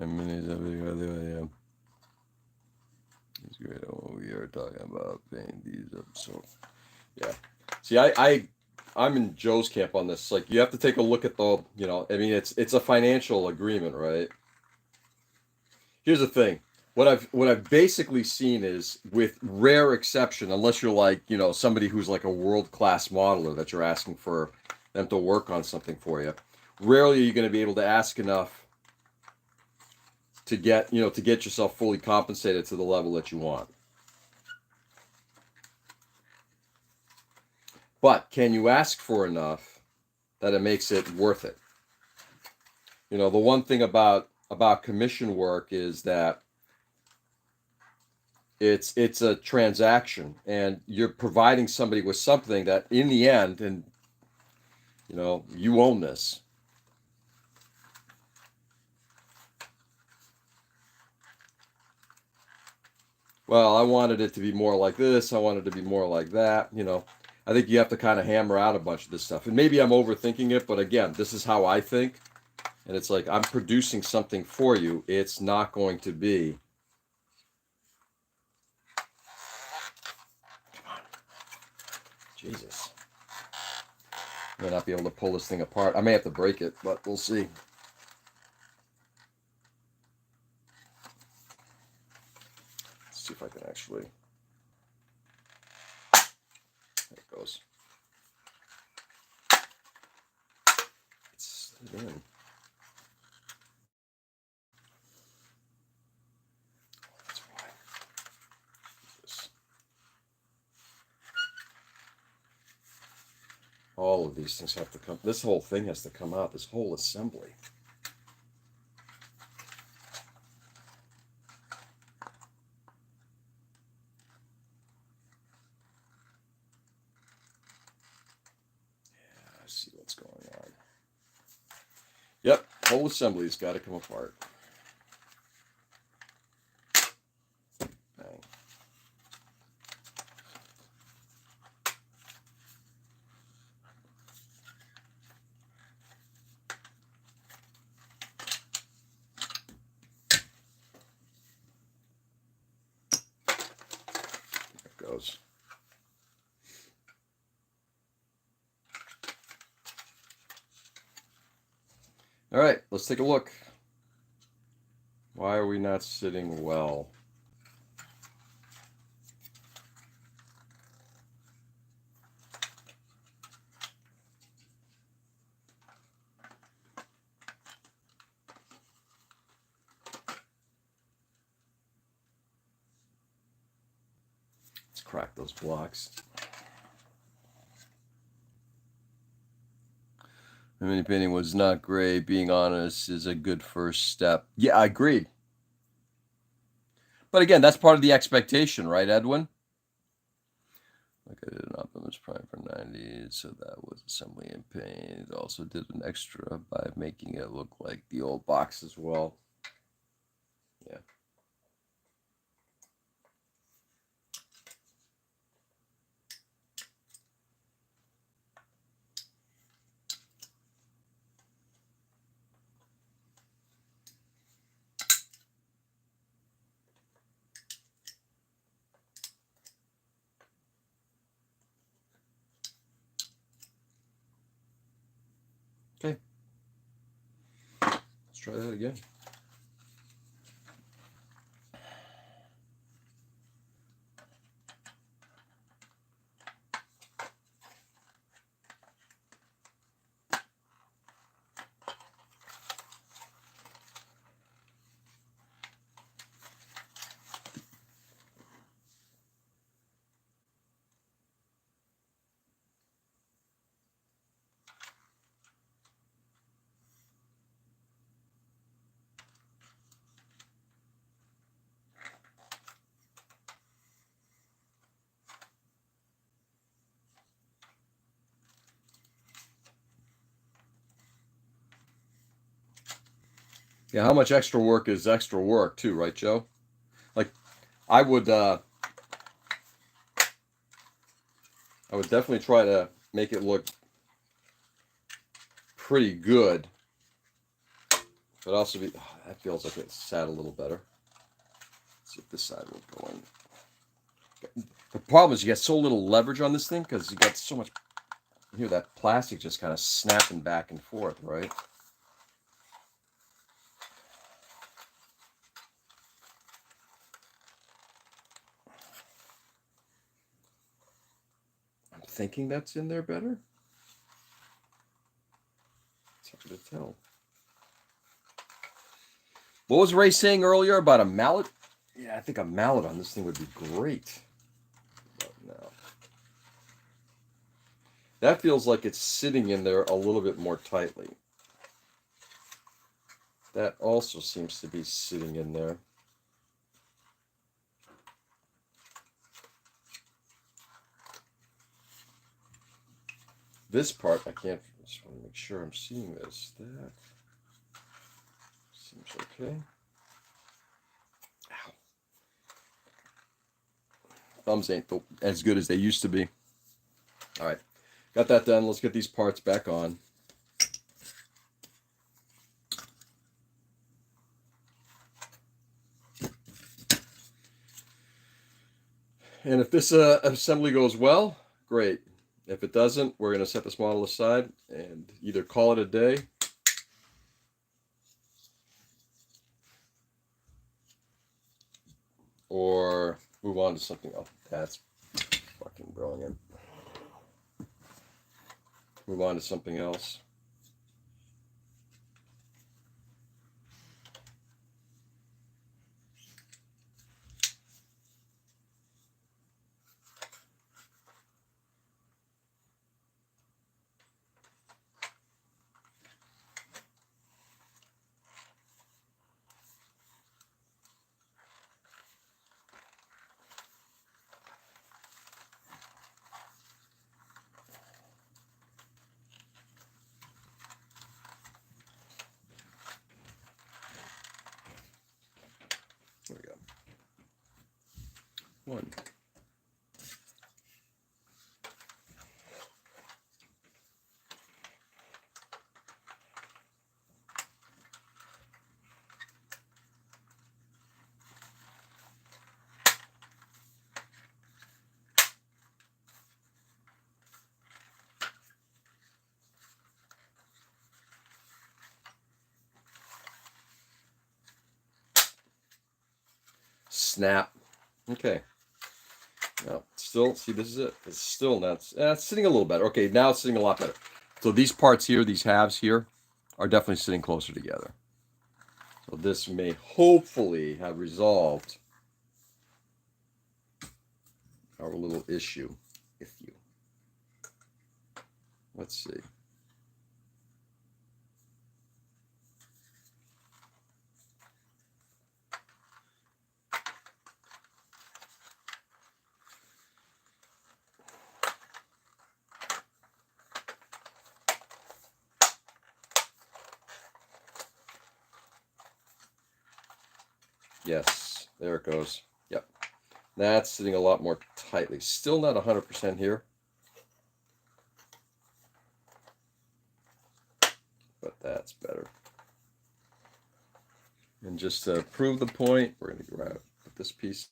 I mean, yeah. It's great when we are talking about painting these up. So, yeah. See, I'm in Joe's camp on this. Like, you have to take a look at the, you know, I mean, it's a financial agreement, right? Here's the thing. What I've basically seen is, with rare exception, unless you're like, you know, somebody who's like a world-class modeler that you're asking for them to work on something for you, rarely are you going to be able to ask enough to get, you know, to get yourself fully compensated to the level that you want. But can you ask for enough that it makes it worth it? You know, the one thing about commission work is that it's a transaction, and you're providing somebody with something that in the end, and you know, you own this. Well, I wanted it to be more like this, I wanted it to be more like that, you know. I think you have to kind of hammer out a bunch of this stuff, and maybe I'm overthinking it, but again, this is how I think. And it's like, I'm producing something for you. It's not going to be, come on, Jesus. I may not be able to pull this thing apart. I may have to break it, but we'll see. Let's see if I can actually. There it goes. It's in. That's why. Jesus. All of these things have to come. This whole thing has to come out. This whole assembly. Yeah, I see what's going on. Yep, whole assembly's got to come apart. Bang. There it goes. All right, let's take a look. Why are we not sitting well? Let's crack those blocks. The mini painting was not great. Being honest is a good first step. Yeah, I agree. But again, that's part of the expectation, right, Edwin? Like, I did an Optimus Prime for 90, so that was assembly and paint. Also did an extra by making it look like the old box as well. Yeah. try that again. Yeah, how much extra work is extra work too, right, Joe? Like, I would definitely try to make it look pretty good, but also be, that feels like it sat a little better. Let's see if this side will go in. The problem is you get so little leverage on this thing because you got so much. You hear that plastic just kind of snapping back and forth, right? I'm thinking that's in there better. It's hard to tell. What was Ray saying earlier about a mallet? Yeah, I think a mallet on this thing would be great. But no. That feels like it's sitting in there a little bit more tightly. That also seems to be sitting in there. This part, I can't, just want to make sure I'm seeing this. That seems okay. Ow. Thumbs ain't as good as they used to be. All right, got that done. Let's get these parts back on. And if this assembly goes well, great. If it doesn't, we're going to set this model aside and either call it a day or move on to something else. That's fucking brilliant. Move on to something else. There we go. One. Snap. Okay. Now, still, see, this is it. It's still not, it's sitting a little better. Okay, now it's sitting a lot better. So these parts here, these halves here, are definitely sitting closer together. So this may hopefully have resolved our little issue. Let's see. Yes, there it goes. Yep. That's sitting a lot more tightly. Still not 100% here. But that's better. And just to prove the point, we're going to go out, put this piece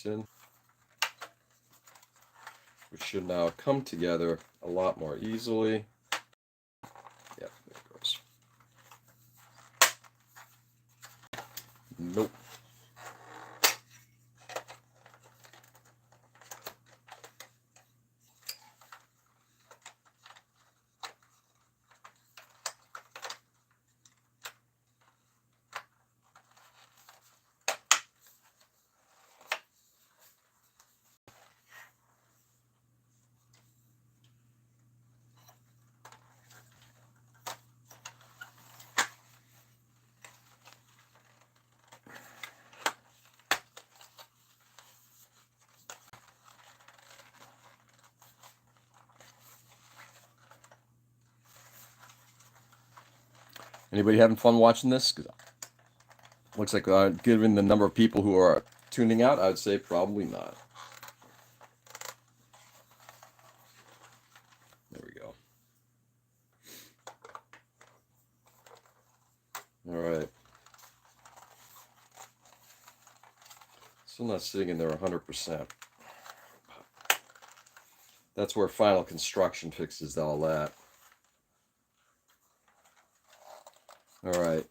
in, which should now come together a lot more easily. Yep, there it goes. Anybody having fun watching this? 'Cause it looks like, given the number of people who are tuning out, I would say probably not. There we go. All right. Still not sitting in there 100%. That's where final construction fixes all that. All right.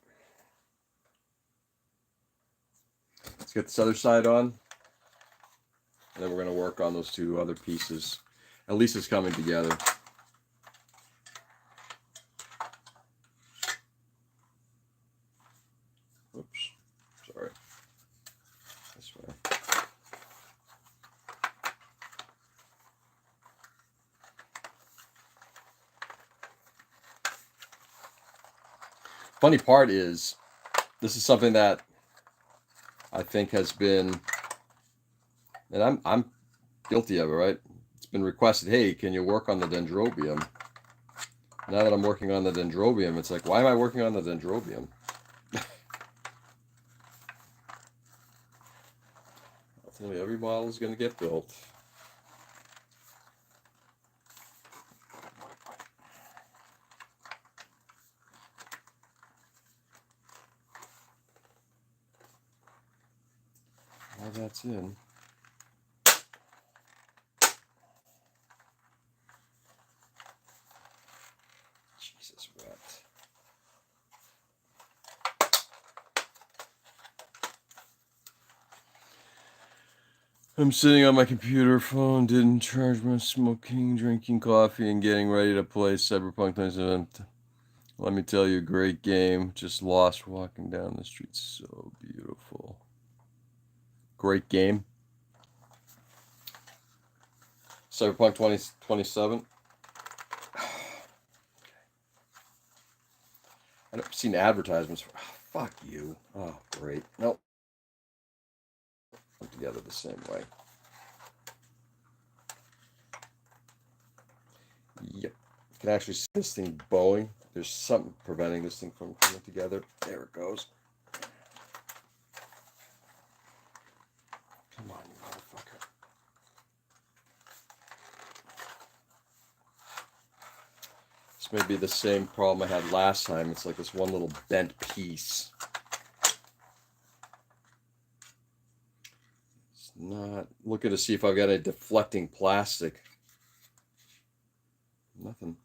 Let's get this other side on. And then we're going to work on those two other pieces. At least it's coming together. Oops. Sorry. This way. Funny part is, this is something that I think has been, and I'm guilty of it, right? It's been requested, hey, can you work on the Dendrobium? Now that I'm working on the Dendrobium, it's like, why am I working on the Dendrobium? Ultimately, every model is going to get built. All that's in. Jesus, wet. I'm sitting on my computer phone, didn't charge my smoking, drinking coffee, and getting ready to play Cyberpunk 2077. Let me tell you, great game. Just lost walking down the street. So beautiful. Great game. Cyberpunk 2077. I've seen advertisements for. Oh, fuck you. Oh, great. Nope. Put together the same way. Yep. You can actually see this thing bowing. There's something preventing this thing from coming together. There it goes. Come on, you motherfucker. This may be the same problem I had last time. It's like this one little bent piece. It's not looking to see if I've got a deflecting plastic. Nothing.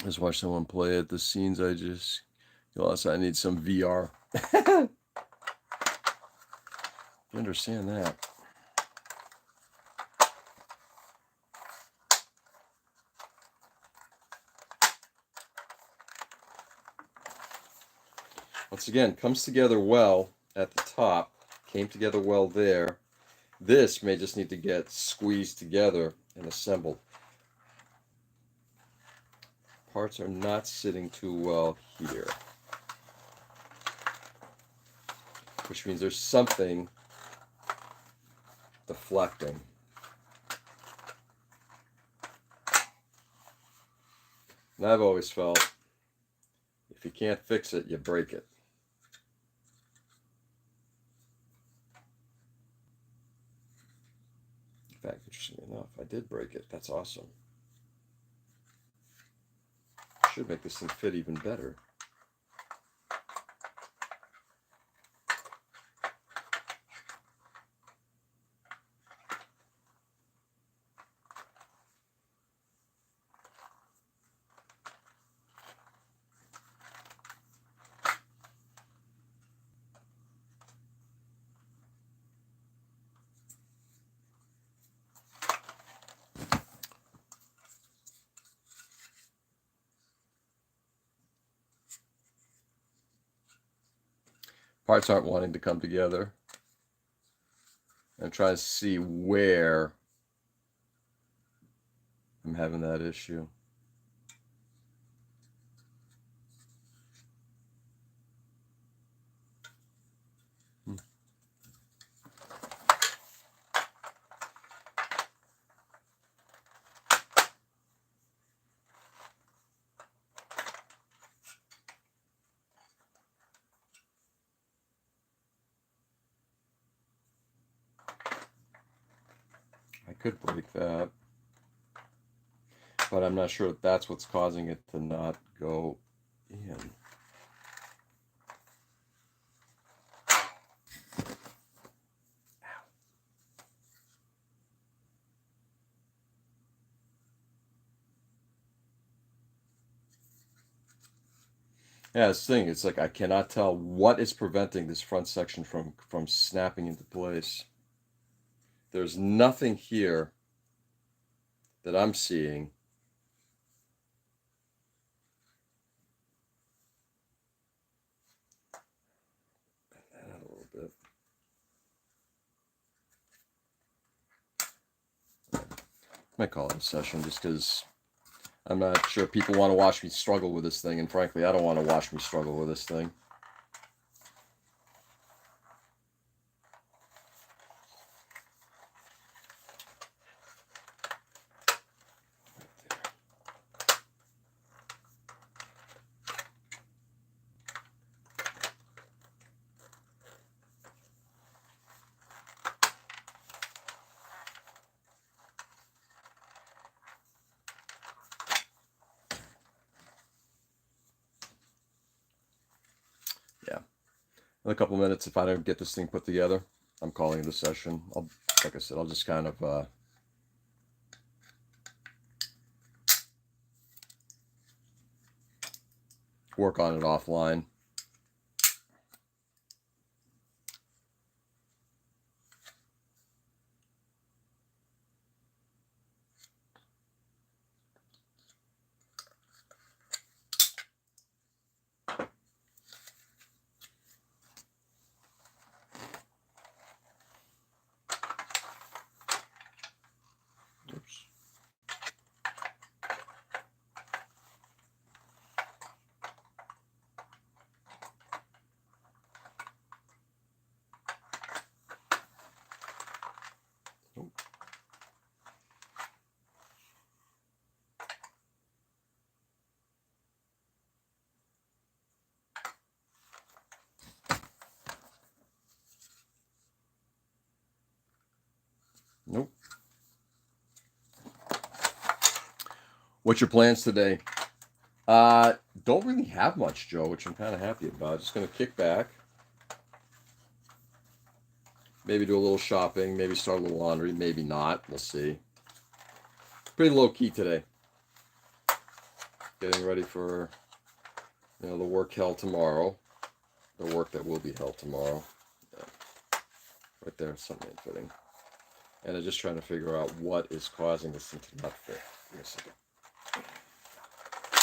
Just watch someone play it. The scenes I just lost. I need some VR. You understand that? Once again, comes together well at the top. Came together well there. This may just need to get squeezed together and assembled. Parts are not sitting too well here. Which means there's something deflecting. And I've always felt, if you can't fix it, you break it. In fact, interestingly enough, I did break it. That's awesome. Should make this thing fit even better. Parts aren't wanting to come together. I'm trying to see where I'm having that issue. could break that, but I'm not sure if that's what's causing it to not go in. Yeah, this thing, it's like I cannot tell what is preventing this front section from snapping into place. There's nothing here that I'm seeing. Bend that out a little bit. I might call it a session just because I'm not sure people want to watch me struggle with this thing, and frankly, I don't want to watch me struggle with this thing. Yeah. In a couple minutes, if I don't get this thing put together, I'm calling it a session. Like I said, I'll just kind of work on it offline. Oops. Nope. What's your plans today? Don't really have much, Joe, which I'm kind of happy about. Just going to kick back. Maybe do a little shopping. Maybe start a little laundry. Maybe not. We'll see. Pretty low key today. Getting ready for, the work held tomorrow. The work that will be held tomorrow. Yeah. Right there, something ain't fitting. And I'm just trying to figure out what is causing this thing to not fit. Give me a second.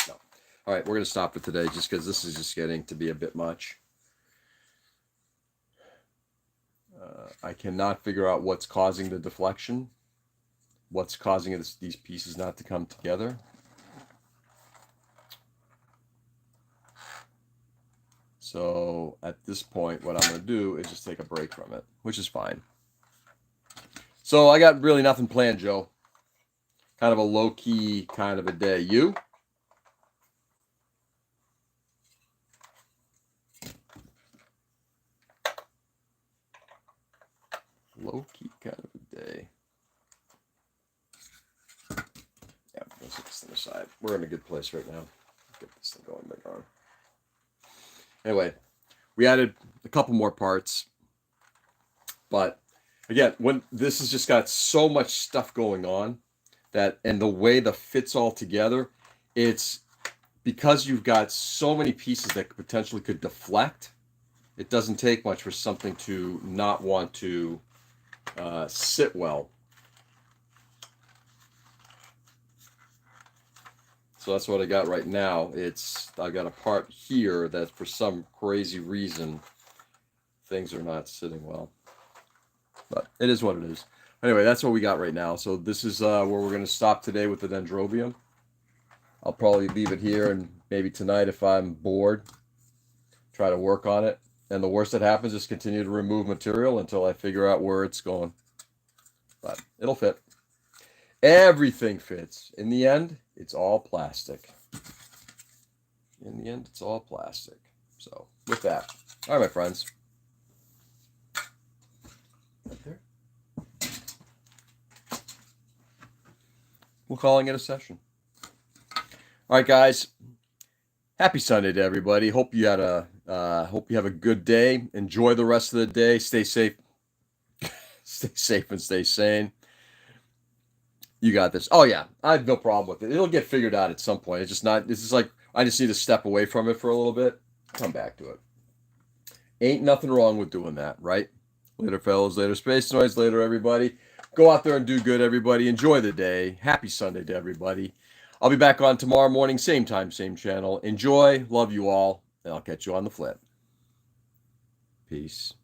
No. All right, we're going to stop it today just because this is just getting to be a bit much. I cannot figure out what's causing the deflection. What's causing these pieces not to come together. So at this point, what I'm going to do is just take a break from it, which is fine. So I got really nothing planned, Joe. Kind of a low-key kind of a day. You? Low-key kind of a day. Yeah, let's set this thing aside. We're in a good place right now. Let's get this thing going back on. Anyway, we added a couple more parts. But again, when this has just got so much stuff going on and the way the fits all together, it's because you've got so many pieces that potentially could deflect. It doesn't take much for something to not want to sit well. So that's what I got right now. I've got a part here that for some crazy reason things are not sitting well. But it is what it is. Anyway, that's what we got right now. So this is where we're going to stop today with the Dendrobium. I'll probably leave it here, and maybe tonight if I'm bored, try to work on it. And the worst that happens is continue to remove material until I figure out where it's going. But it'll fit. Everything fits. In the end, it's all plastic. In the end, it's all plastic. So with that, all right, my friends. Right there. we're calling it a session. All right, guys. Happy Sunday to everybody. Hope you have a good day. Enjoy the rest of the day. Stay safe. Stay safe and stay sane. You got this. Oh yeah, I have no problem with it. It'll get figured out at some point. It's just not. This is like I just need to step away from it for a little bit. Come back to it. Ain't nothing wrong with doing that, right? Later, fellas. Later, Space Noise. Later, everybody. Go out there and do good, everybody. Enjoy the day. Happy Sunday to everybody. I'll be back on tomorrow morning, same time, same channel. Enjoy. Love you all. And I'll catch you on the flip. Peace.